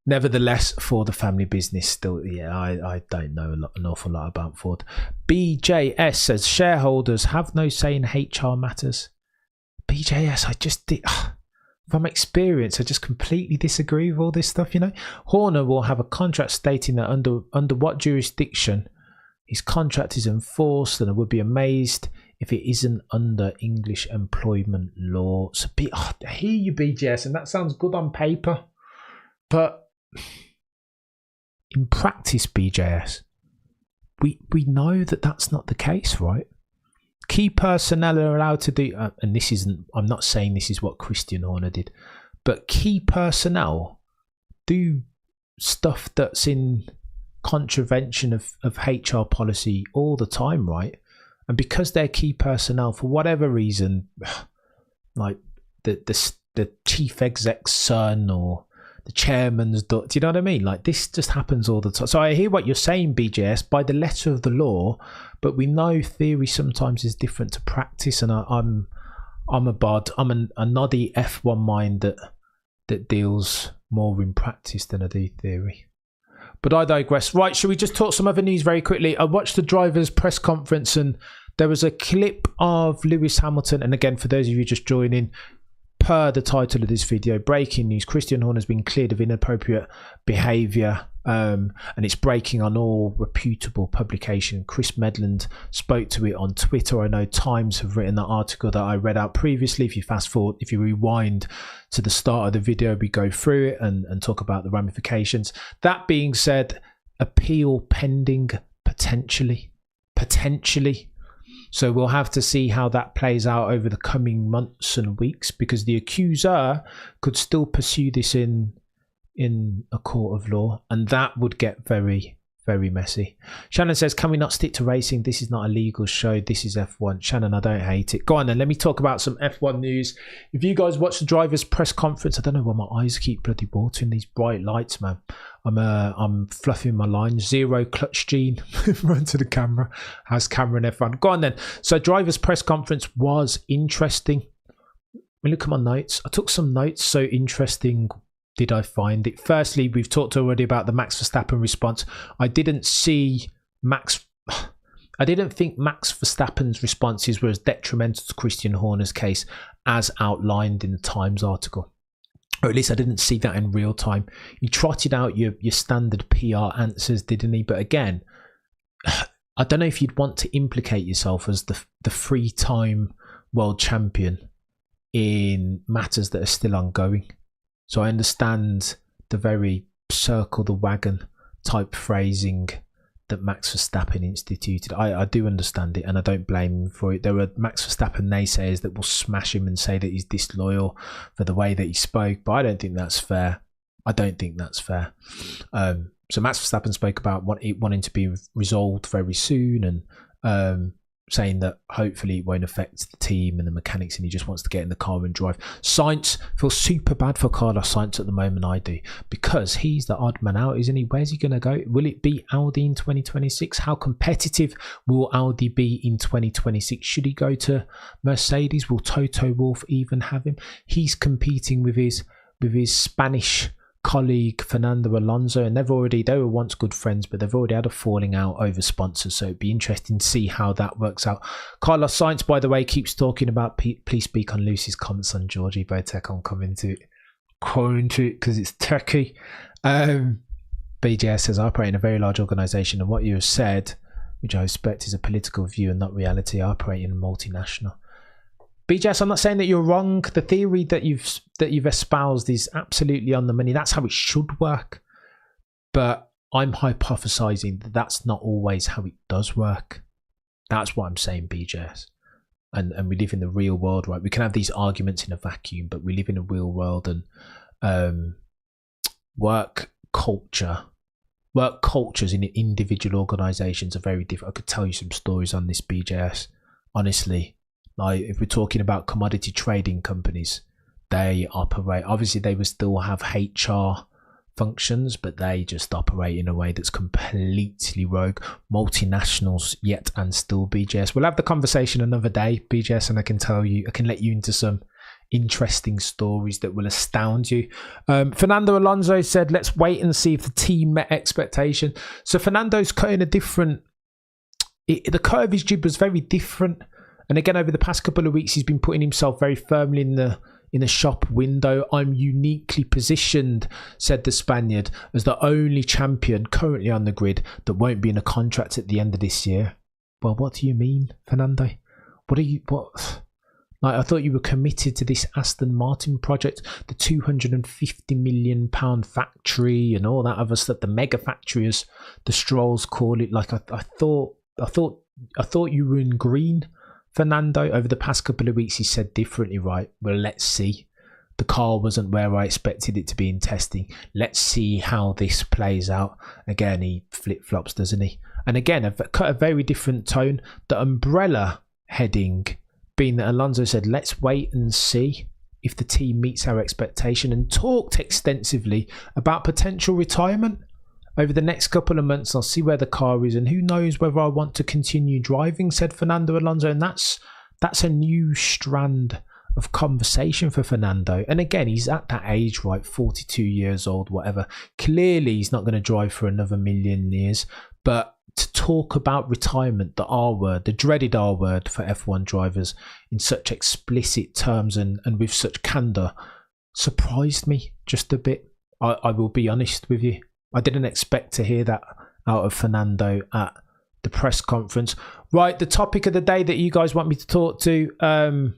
nevertheless, for the family business, still, yeah, I don't know an awful lot about Ford. BJS says shareholders have no say in HR matters. BJS, I just did. From experience, I just completely disagree with all this stuff. You know, Horner will have a contract stating that under what jurisdiction his contract is enforced, and I would be amazed if it isn't under English employment law. So, I hear you, BJS, and that sounds good on paper, but in practice, BJS, we know that that's not the case, right? Key personnel are allowed to do, and this isn't, I'm not saying this is what Christian Horner did, but key personnel do stuff that's in contravention of HR policy all the time, right? And because they're key personnel, for whatever reason, like the chief exec's son or the chairman's daughter, do you know what I mean? Like, this just happens all the time. So I hear what you're saying, BJS, by the letter of the law, but we know theory sometimes is different to practice, and I'm a bod. I'm a noddy F1 mind that deals more in practice than I do theory. But I digress. Right, should we just talk some other news very quickly? I watched the driver's press conference, and there was a clip of Lewis Hamilton. And again, for those of you just joining, per the title of this video, breaking news: Christian Horner has been cleared of inappropriate behaviour, and it's breaking on all reputable publication. Chris Medland spoke to it on Twitter. I know Times have written that article that I read out previously. If you fast forward, if you rewind to the start of the video, we go through it and talk about the ramifications. That being said, appeal pending, potentially. So we'll have to see how that plays out over the coming months and weeks, because the accuser could still pursue this in a court of law, and that would get very, very messy. Shannon says, can we not stick to racing? This is not a legal show. This is F1. Shannon, I don't hate it. Go on then, let me talk about some F1 news. If you guys watch the driver's press conference, I don't know why my eyes keep bloody watering, these bright lights, man. I'm fluffing my lines. Zero clutch gene. Run to the camera. How's camera in F1? Go on then. So driver's press conference was interesting. Let me look at my notes. I took some notes. So interesting did I find it. Firstly, we've talked already about the Max Verstappen response. I didn't think Max Verstappen's responses were as detrimental to Christian Horner's case as outlined in the Times article. Or at least I didn't see that in real time. He trotted out your standard PR answers, didn't he? But again, I don't know if you'd want to implicate yourself as the three-time world champion in matters that are still ongoing. So I understand the very circle the wagon type phrasing that Max Verstappen instituted. I do understand it, and I don't blame him for it. There were Max Verstappen naysayers that will smash him and say that he's disloyal for the way that he spoke, but I don't think that's fair. So Max Verstappen spoke about wanting to be resolved very soon, and saying that hopefully it won't affect the team and the mechanics, and he just wants to get in the car and drive. Sainz, feels super bad for Carlos Sainz at the moment, I do, because he's the odd man out, isn't he? Where's he going to go? Will it be Audi in 2026? How competitive will Audi be in 2026? Should he go to Mercedes? Will Toto Wolff even have him? He's competing with his Spanish colleague Fernando Alonso, and they were once good friends, but they've already had a falling out over sponsors, so it'd be interesting to see how that works out. Carlos Sainz, by the way, keeps talking about please speak on Lucy's comments on Georgie Botek. I'm coming to it because it's techie. BJS says, I operate in a very large organisation, and what you have said, which I expect is a political view and not reality, I operate in a multinational. BJS, I'm not saying that you're wrong. The theory that you've espoused is absolutely on the money. That's how it should work. But I'm hypothesizing that that's not always how it does work. That's what I'm saying, BJS. And we live in the real world, right? We can have these arguments in a vacuum, but we live in a real world, and work cultures in individual organizations are very different. I could tell you some stories on this, BJS, honestly. Like, if we're talking about commodity trading companies, they operate, obviously they will still have HR functions, but they just operate in a way that's completely rogue. Multinationals yet and still, BJS. We'll have the conversation another day, BJS, and I can let you into some interesting stories that will astound you. Fernando Alonso said, let's wait and see if the team met expectation. So Fernando's cutting a different, the curve his jib was very different. And again, over the past couple of weeks, he's been putting himself very firmly in the shop window. I'm uniquely positioned, said the Spaniard, as the only champion currently on the grid that won't be in a contract at the end of this year. Well, what do you mean, Fernando? What? Like, I thought you were committed to this Aston Martin project, the £250 million factory and all that other stuff, the mega factory, as the Strolls call it. Like, I thought you were in green. Fernando, over the past couple of weeks, he said differently, right? Well, let's see. The car wasn't where I expected it to be in testing. Let's see how this plays out. Again, he flip-flops, doesn't he? And again, I've cut a very different tone. The umbrella heading being that Alonso said, let's wait and see if the team meets our expectation, and talked extensively about potential retirement. Over the next couple of months, I'll see where the car is, and who knows whether I want to continue driving, said Fernando Alonso. And that's a new strand of conversation for Fernando. And again, he's at that age, right? 42 years old, whatever. Clearly, he's not going to drive for another million years. But to talk about retirement, the R word, the dreaded R word for F1 drivers, in such explicit terms and with such candour, surprised me just a bit. I will be honest with you. I didn't expect to hear that out of Fernando at the press conference. Right, the topic of the day that you guys want me to talk to,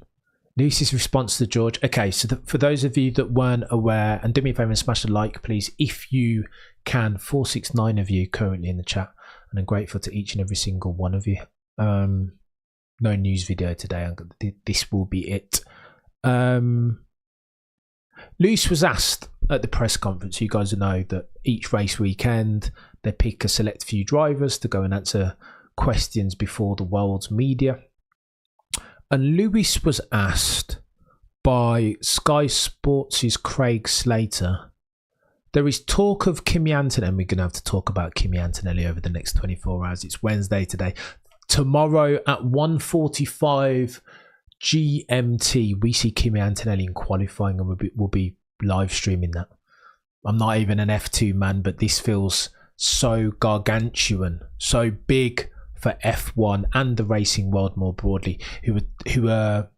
Lucy's response to George. Okay, so for those of you that weren't aware, and do me a favour and smash a like, please, if you can. 469 of you currently in the chat, and I'm grateful to each and every single one of you. No news video today. This will be it. Luce was asked at the press conference, you guys know that each race weekend they pick a select few drivers to go and answer questions before the world's media. And Lewis was asked by Sky Sports' Craig Slater, there is talk of Kimi Antonelli. We're going to have to talk about Kimi Antonelli over the next 24 hours. It's Wednesday today. Tomorrow at 1:45 GMT, we see Kimi Antonelli in qualifying, and we'll be live streaming that. I'm not even an F2 man, but this feels so gargantuan, so big for F1 and the racing world more broadly, who are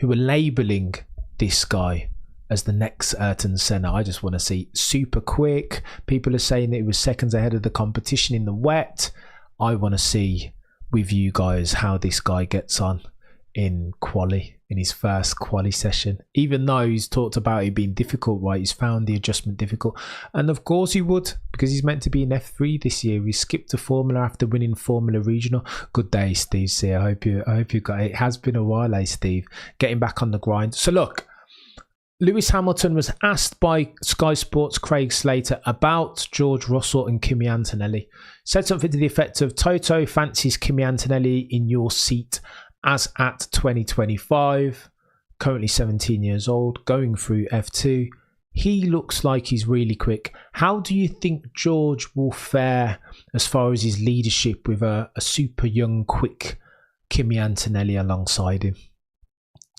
labelling this guy as the next Ayrton Senna. I just want to see super quick. People are saying that he was seconds ahead of the competition in the wet. I want to see with you guys how this guy gets on in his first quali session, even though he's talked about it being difficult, right? He's found the adjustment difficult, and of course he would, because he's meant to be in F3 this year. He skipped to Formula after winning Formula Regional. Good day, Steve. See, I hope you got it. It has been a while, Steve, getting back on the grind. So look, Lewis Hamilton was asked by Sky Sports' Craig Slater about George Russell and Kimi Antonelli. Said something to the effect of, Toto fancies Kimi Antonelli in your seat as at 2025, currently 17 years old, going through F2. He looks like he's really quick. How do you think George will fare as far as his leadership with a super young, quick Kimi Antonelli alongside him?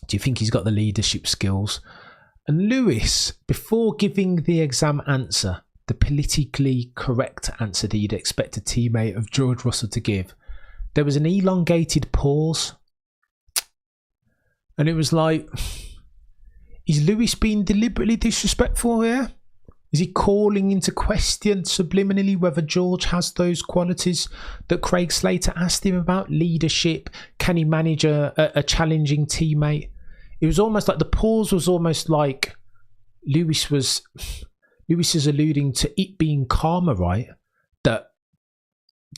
Do you think he's got the leadership skills? And Lewis, before giving the exam answer, the politically correct answer that you'd expect a teammate of George Russell to give, there was an elongated pause. And it was like, is Lewis being deliberately disrespectful here? Is he calling into question subliminally whether George has those qualities that Craig Slater asked him about? Leadership? Can he manage a challenging teammate? It was almost like the pause was almost like Lewis is alluding to it being karma, right? That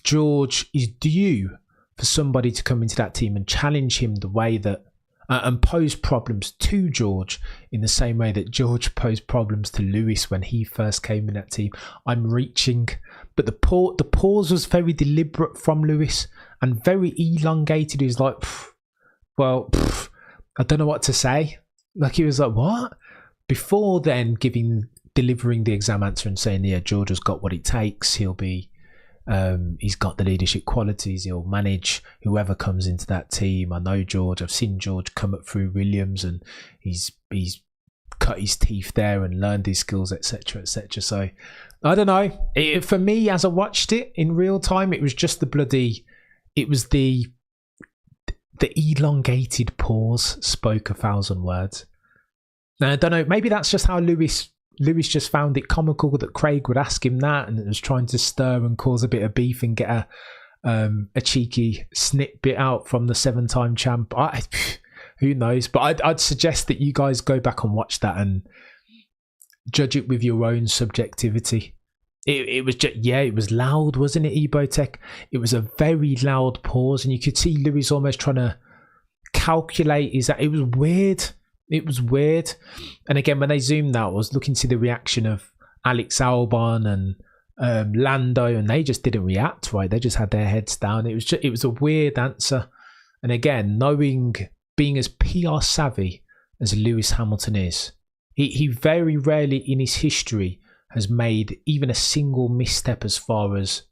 George is due for somebody to come into that team and challenge him the way that and pose problems to George in the same way that George posed problems to Lewis when he first came in that team. I'm reaching, but the pause was very deliberate from Lewis and very elongated. He was like, I don't know what to say. Like, he was like, what? Before then delivering the exam answer and saying, yeah, George has got what it takes. He'll be, he's got the leadership qualities. He'll manage whoever comes into that team. I know George. I've seen George come up through Williams, and he's cut his teeth there and learned his skills, etc., etc. So I don't know. For me, as I watched it in real time, it was just the elongated pause spoke 1,000 words. Now, I don't know. Maybe that's just how Lewis just found it comical that Craig would ask him that, and it was trying to stir and cause a bit of beef and get a cheeky snip bit out from the 7-time champ. Who knows? But I'd suggest that you guys go back and watch that and judge it with your own subjectivity. It was just, it was loud, wasn't it, Ebotech? It was a very loud pause, and you could see Lewis almost trying to calculate. It was weird. It was weird. And again, when they zoomed out, I was looking to the reaction of Alex Albon and Lando, and they just didn't react, right? They just had their heads down. It was a weird answer. And again, being as PR savvy as Lewis Hamilton is, he very rarely in his history has made even a single misstep as far as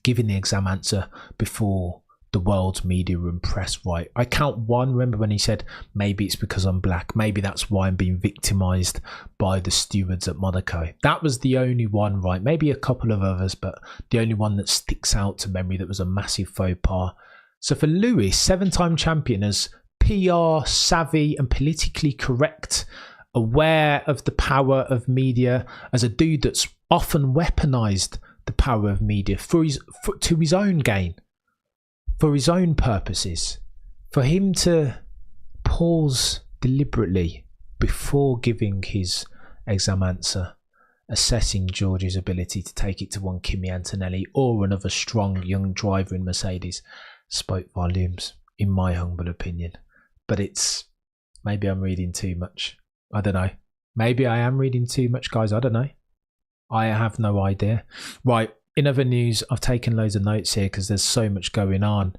giving the exam answer before the world's media and press, right? I count one. Remember when he said, maybe it's because I'm black, maybe that's why I'm being victimized by the stewards at Monaco. That was the only one, right? Maybe a couple of others, but the only one that sticks out to memory that was a massive faux pas. So for Lewis, 7-time champion, as PR savvy and politically correct, aware of the power of media, as a dude that's often weaponized the power of media to his own gain, for his own purposes, for him to pause deliberately before giving his exam answer, assessing George's ability to take it to one Kimi Antonelli or another strong young driver in Mercedes, spoke volumes, in my humble opinion. But maybe I'm reading too much. I don't know. Maybe I am reading too much, guys. I don't know. I have no idea. Right. In other news, I've taken loads of notes here because there's so much going on.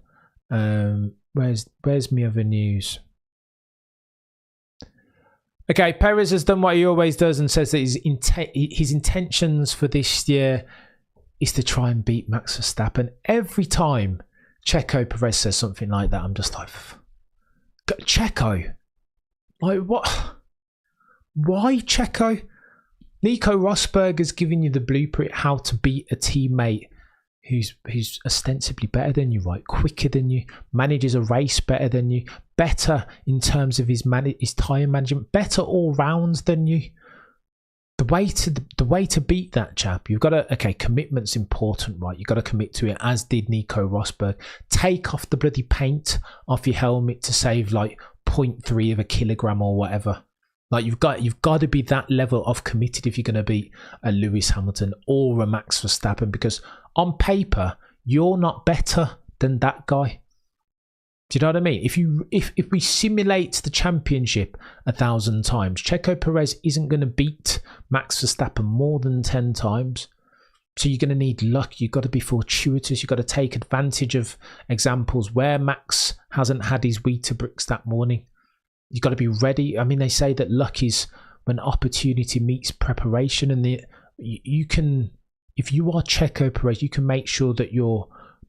Where's my other news? Okay, Perez has done what he always does and says that his intentions for this year is to try and beat Max Verstappen. Every time Checo Perez says something like that, I'm just like, Checo? Like, what? Why Checo? Nico Rosberg has given you the blueprint how to beat a teammate who's ostensibly better than you, right? Quicker than you, manages a race better than you, better in terms of his tyre management, better all rounds than you. The way to beat that chap, you've got to, commitment's important, right? You've got to commit to it, as did Nico Rosberg. Take off the bloody paint off your helmet to save like 0.3 of a kilogram or whatever. Like, you've got to be that level of committed if you're going to beat a Lewis Hamilton or a Max Verstappen, because on paper you're not better than that guy. Do you know what I mean? If we simulate the championship 1,000 times, Checo Perez isn't going to beat Max Verstappen more than 10 times. So you're going to need luck. You've got to be fortuitous. You've got to take advantage of examples where Max hasn't had his Weetabix that morning. You've got to be ready. I mean, they say that luck is when opportunity meets preparation, and you can, if you are Checo Perez, you can make sure that you're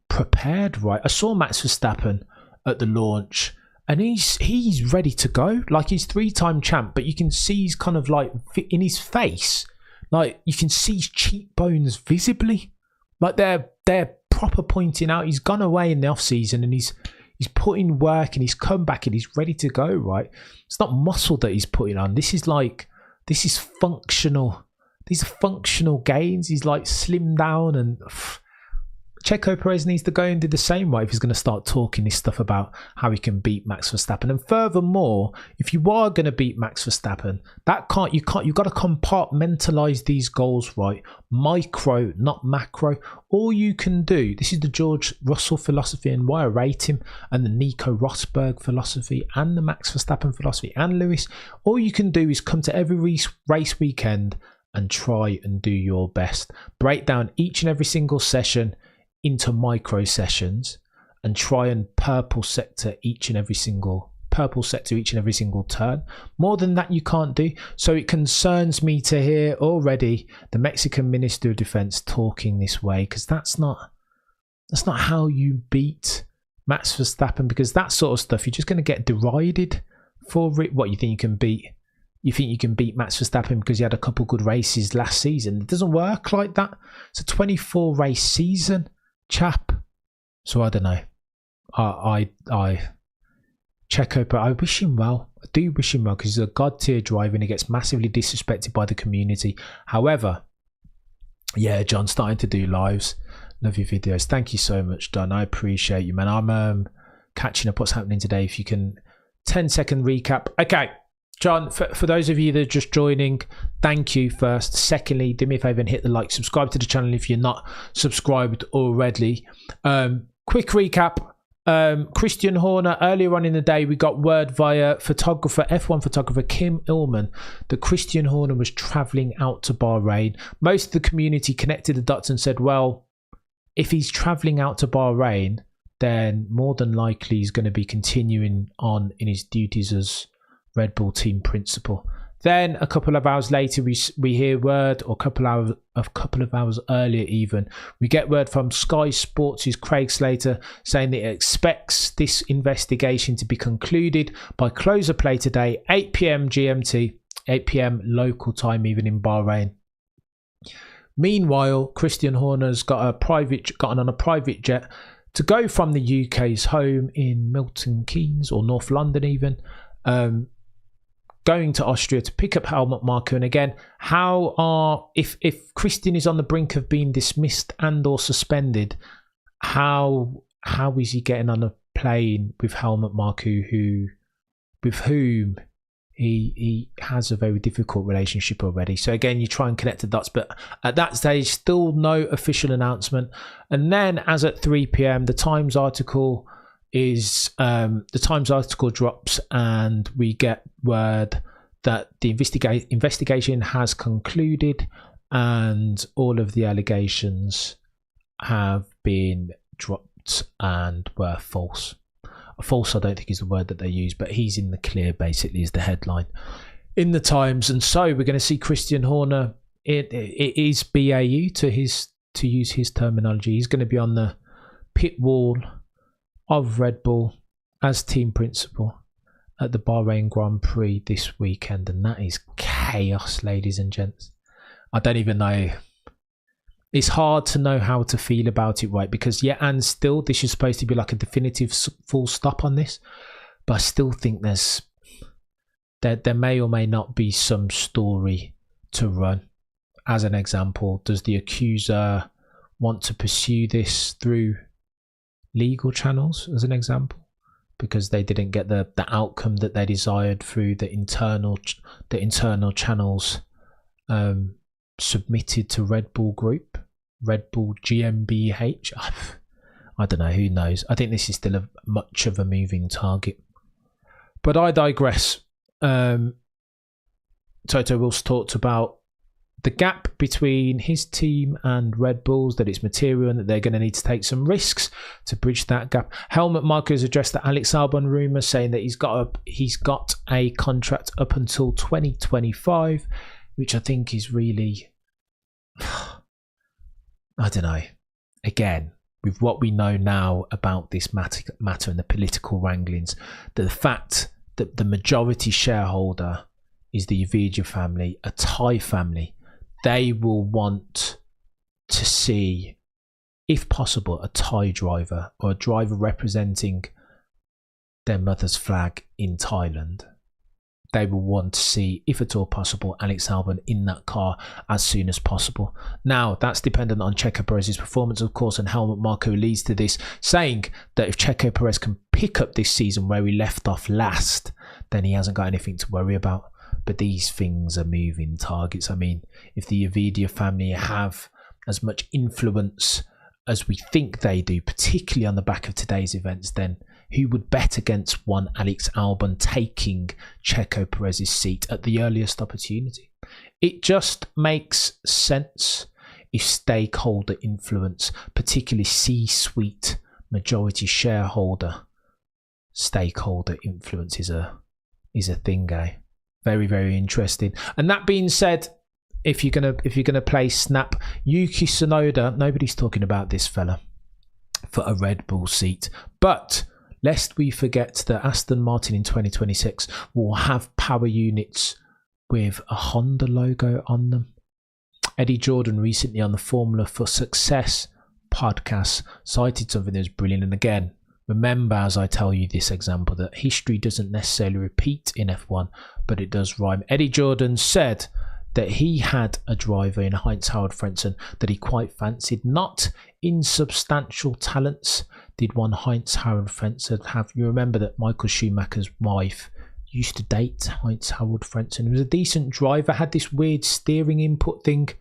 prepared, right? I saw Max Verstappen at the launch, and he's ready to go. Like, he's 3-time champ, but you can see he's kind of like in his face, like you can see his cheekbones visibly, like they're proper pointing out. He's gone away in the off season, and he's put in work, and he's come back, and he's ready to go. Right? It's not muscle that he's putting on. This is functional. These are functional gains. He's like slimmed down, and Checo Perez needs to go and do the same way if he's going to start talking this stuff about how he can beat Max Verstappen. And furthermore, if you are going to beat Max Verstappen, you've got to compartmentalize these goals, right? Micro, not macro. All you can do, this is the George Russell philosophy and why I rate him, and the Nico Rosberg philosophy, and the Max Verstappen philosophy, and Lewis. All you can do is come to every race weekend and try and do your best. Break down each and every single session into micro sessions and try and purple sector each and every single turn. More than that you can't do. So it concerns me to hear already the Mexican Minister of Defense talking this way, because that's not how you beat Max Verstappen, because that sort of stuff you're just going to get derided for it. What, you think you can beat Max Verstappen because he had a couple good races last season? It doesn't work like that. It's a 24 race season, chap. So I don't know. I Checo, but I wish him well. I do wish him well, because he's a god tier driver and he gets massively disrespected by the community. However, yeah, John, starting to do lives. Love your videos. Thank you so much, Don. I appreciate you, man. I'm catching up what's happening today. If you can 10-second recap. Okay, John, for those of you that are just joining, thank you first. Secondly, do me a favor and hit the like, subscribe to the channel if you're not subscribed already. Quick recap. Christian Horner, earlier on in the day, we got word via F1 photographer Kim Illman that Christian Horner was travelling out to Bahrain. Most of the community connected the dots and said, well, if he's travelling out to Bahrain, then more than likely he's going to be continuing on in his duties as Red Bull team principal. Then a couple of hours later, we hear word, or a couple of hours earlier even, we get word from Sky Sports' Craig Slater saying that it expects this investigation to be concluded by close of play today, 8 p.m. GMT, 8 p.m. local time, even in Bahrain. Meanwhile, Christian Horner's gotten on a private jet to go from the UK's home in Milton Keynes, or North London even, going to Austria to pick up Helmut Marko. And again, if Christian is on the brink of being dismissed and or suspended, how is he getting on a plane with Helmut Marko, with whom he has a very difficult relationship already? So again, you try and connect the dots, but at that stage, still no official announcement. And then, as at 3 p.m, the Times article drops, and we get word that the investigation has concluded and all of the allegations have been dropped and were false. False, I don't think is the word that they use, but he's in the clear, basically, is the headline in the Times. And so we're going to see Christian Horner. It is BAU to use his terminology. He's going to be on the pit wall of Red Bull as team principal at the Bahrain Grand Prix this weekend, and that is chaos, ladies and gents. I don't even know. It's hard to know how to feel about it, right? Because yeah, and still, this is supposed to be like a definitive full stop on this, but I still think there may or may not be some story to run. As an example, does the accuser want to pursue this through legal channels, as an example, because they didn't get the outcome that they desired through the internal channels submitted to Red Bull Group, Red Bull GmbH. I don't know, who knows. I think this is still much of a moving target. But I digress. Toto Wolff's talked about the gap between his team and Red Bull's, that it's material and that they're going to need to take some risks to bridge that gap. Helmut Marko has addressed the Alex Albon rumour, saying that he's got a contract up until 2025, which I think is really, I don't know. Again, with what we know now about this matter and the political wranglings, the fact that the majority shareholder is the Verstappen family, a Thai family, they will want to see, if possible, a Thai driver or a driver representing their mother's flag in Thailand. They will want to see, if at all possible, Alex Albon in that car as soon as possible. Now, that's dependent on Checo Perez's performance, of course, and Helmut Marko leads to this, saying that if Checo Perez can pick up this season where he left off last, then he hasn't got anything to worry about. But these things are moving targets. I mean, if the Verstappen family have as much influence as we think they do, particularly on the back of today's events, then who would bet against one Alex Albon taking Checo Perez's seat at the earliest opportunity? It just makes sense if stakeholder influence, particularly C-suite majority shareholder stakeholder influence is a thing, eh? Very, very interesting. And that being said, if you're gonna play snap, Yuki Tsunoda, nobody's talking about this fella for a Red Bull seat. But lest we forget that Aston Martin in 2026 will have power units with a Honda logo on them. Eddie Jordan recently on the Formula for Success podcast cited something that was brilliant. And again, remember, as I tell you this example, that history doesn't necessarily repeat in F1, but it does rhyme. Eddie Jordan said that he had a driver in Heinz-Harald Frentzen that he quite fancied, not insubstantial talents. Did one Heinz-Harald Frentzen have? You remember that Michael Schumacher's wife used to date Heinz-Harald Frentzen. He was a decent driver, had this weird steering input thing. I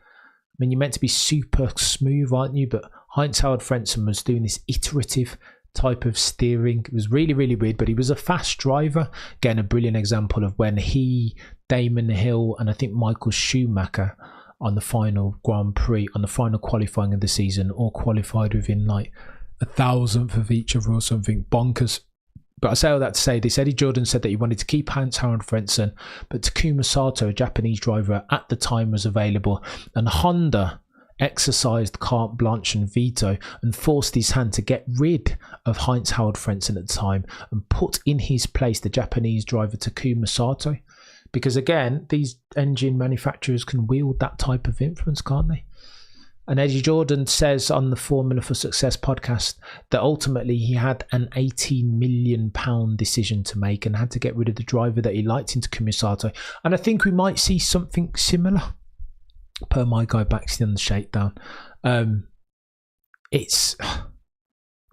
mean, you're meant to be super smooth, aren't you? But Heinz-Harald Frentzen was doing this iterative type of steering. It was really, really weird, but he was a fast driver. Again, a brilliant example of when he, Damon Hill, and I think Michael Schumacher on the final Grand Prix, on the final qualifying of the season, all qualified within like 1,000th of each other or something bonkers. But I say all that to say this: Eddie Jordan said that he wanted to keep Heinz-Harald Frentzen, but Takuma Sato, a Japanese driver at the time, was available, and Honda exercised carte blanche and veto and forced his hand to get rid of Heinz-Harald Frentzen at the time and put in his place the Japanese driver Takuma Sato. Because again, these engine manufacturers can wield that type of influence, can't they? And Eddie Jordan says on the Formula for Success podcast that ultimately he had an £18 million decision to make and had to get rid of the driver that he liked in Takuma Sato. And I think we might see something similar, per my guy Baxley on the shakedown. It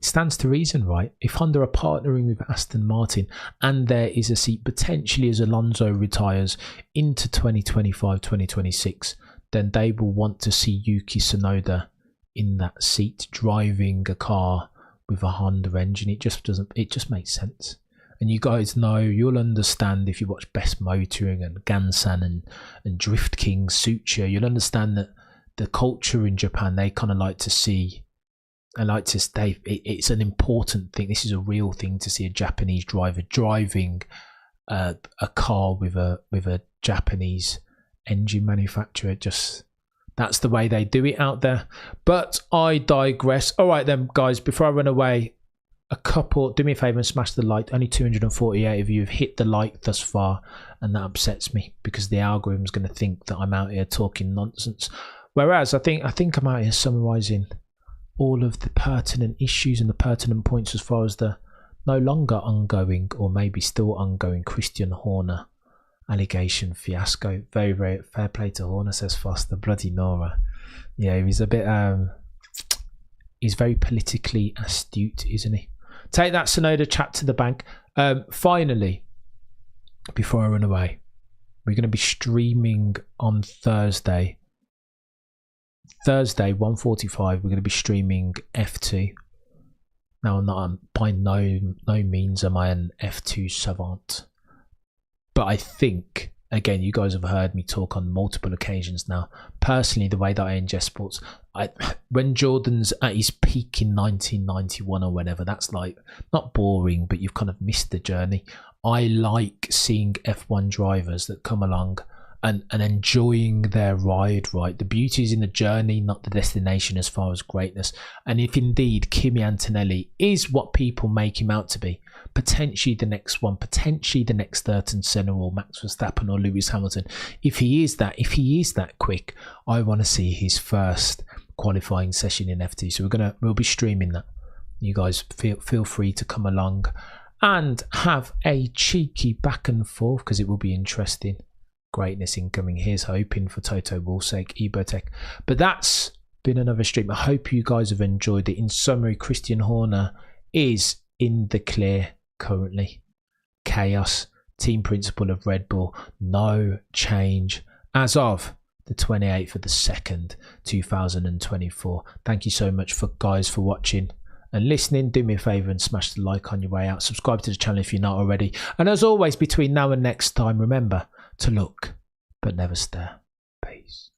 stands to reason, right? If Honda are partnering with Aston Martin and there is a seat potentially as Alonso retires into 2025, 2026, then they will want to see Yuki Tsunoda in that seat driving a car with a Honda engine. It just makes sense. And you guys know, you'll understand if you watch Best Motoring and Gansan and Drift King Sucha, you'll understand that the culture in Japan, they kind of like to see, and like to stay, it's an important thing. This is a real thing to see a Japanese driver driving a car with a Japanese engine manufacturer. That's the way they do it out there. But I digress. All right then, guys, before I run away, do me a favour and smash the like. Only 248 of you have hit the like thus far, and that upsets me because the algorithm's going to think that I'm out here talking nonsense. Whereas I think I'm out here summarising all of the pertinent issues and the pertinent points as far as the no longer ongoing, or maybe still ongoing, Christian Horner allegation fiasco. Very, very fair play to Horner, says Foster. Bloody Nora. Yeah, he's a bit he's very politically astute, isn't he? Take that, Tsunoda chat to the bank. Finally, before I run away, we're going to be streaming on Thursday 1:45. We're going to be streaming F2. Now, I'm not, by no means am I an F2 savant, but I think, again, you guys have heard me talk on multiple occasions now. Personally, the way that I ingest sports, when Jordan's at his peak in 1991 or whenever, that's like not boring, but you've kind of missed the journey. I like seeing F1 drivers that come along and enjoying their ride, right? The beauty is in the journey, not the destination as far as greatness. And if indeed Kimi Antonelli is what people make him out to be, potentially the next one, potentially the next Ayrton Senna or Max Verstappen or Lewis Hamilton, if he is that quick, I want to see his first qualifying session in F2. So we'll be streaming that. You guys feel free to come along and have a cheeky back and forth, because it will be interesting. Greatness incoming. Here's hoping for Toto Wolfsake, Ebotech. But that's been another stream. I hope you guys have enjoyed it. In summary, Christian Horner is in the clear currently. Chaos, team principal of Red Bull, no change as of the 28th of the 2nd, 2024. Thank you so much for watching and listening. Do me a favour and smash the like on your way out. Subscribe to the channel if you're not already. And as always, between now and next time, remember to look but never stare. Peace.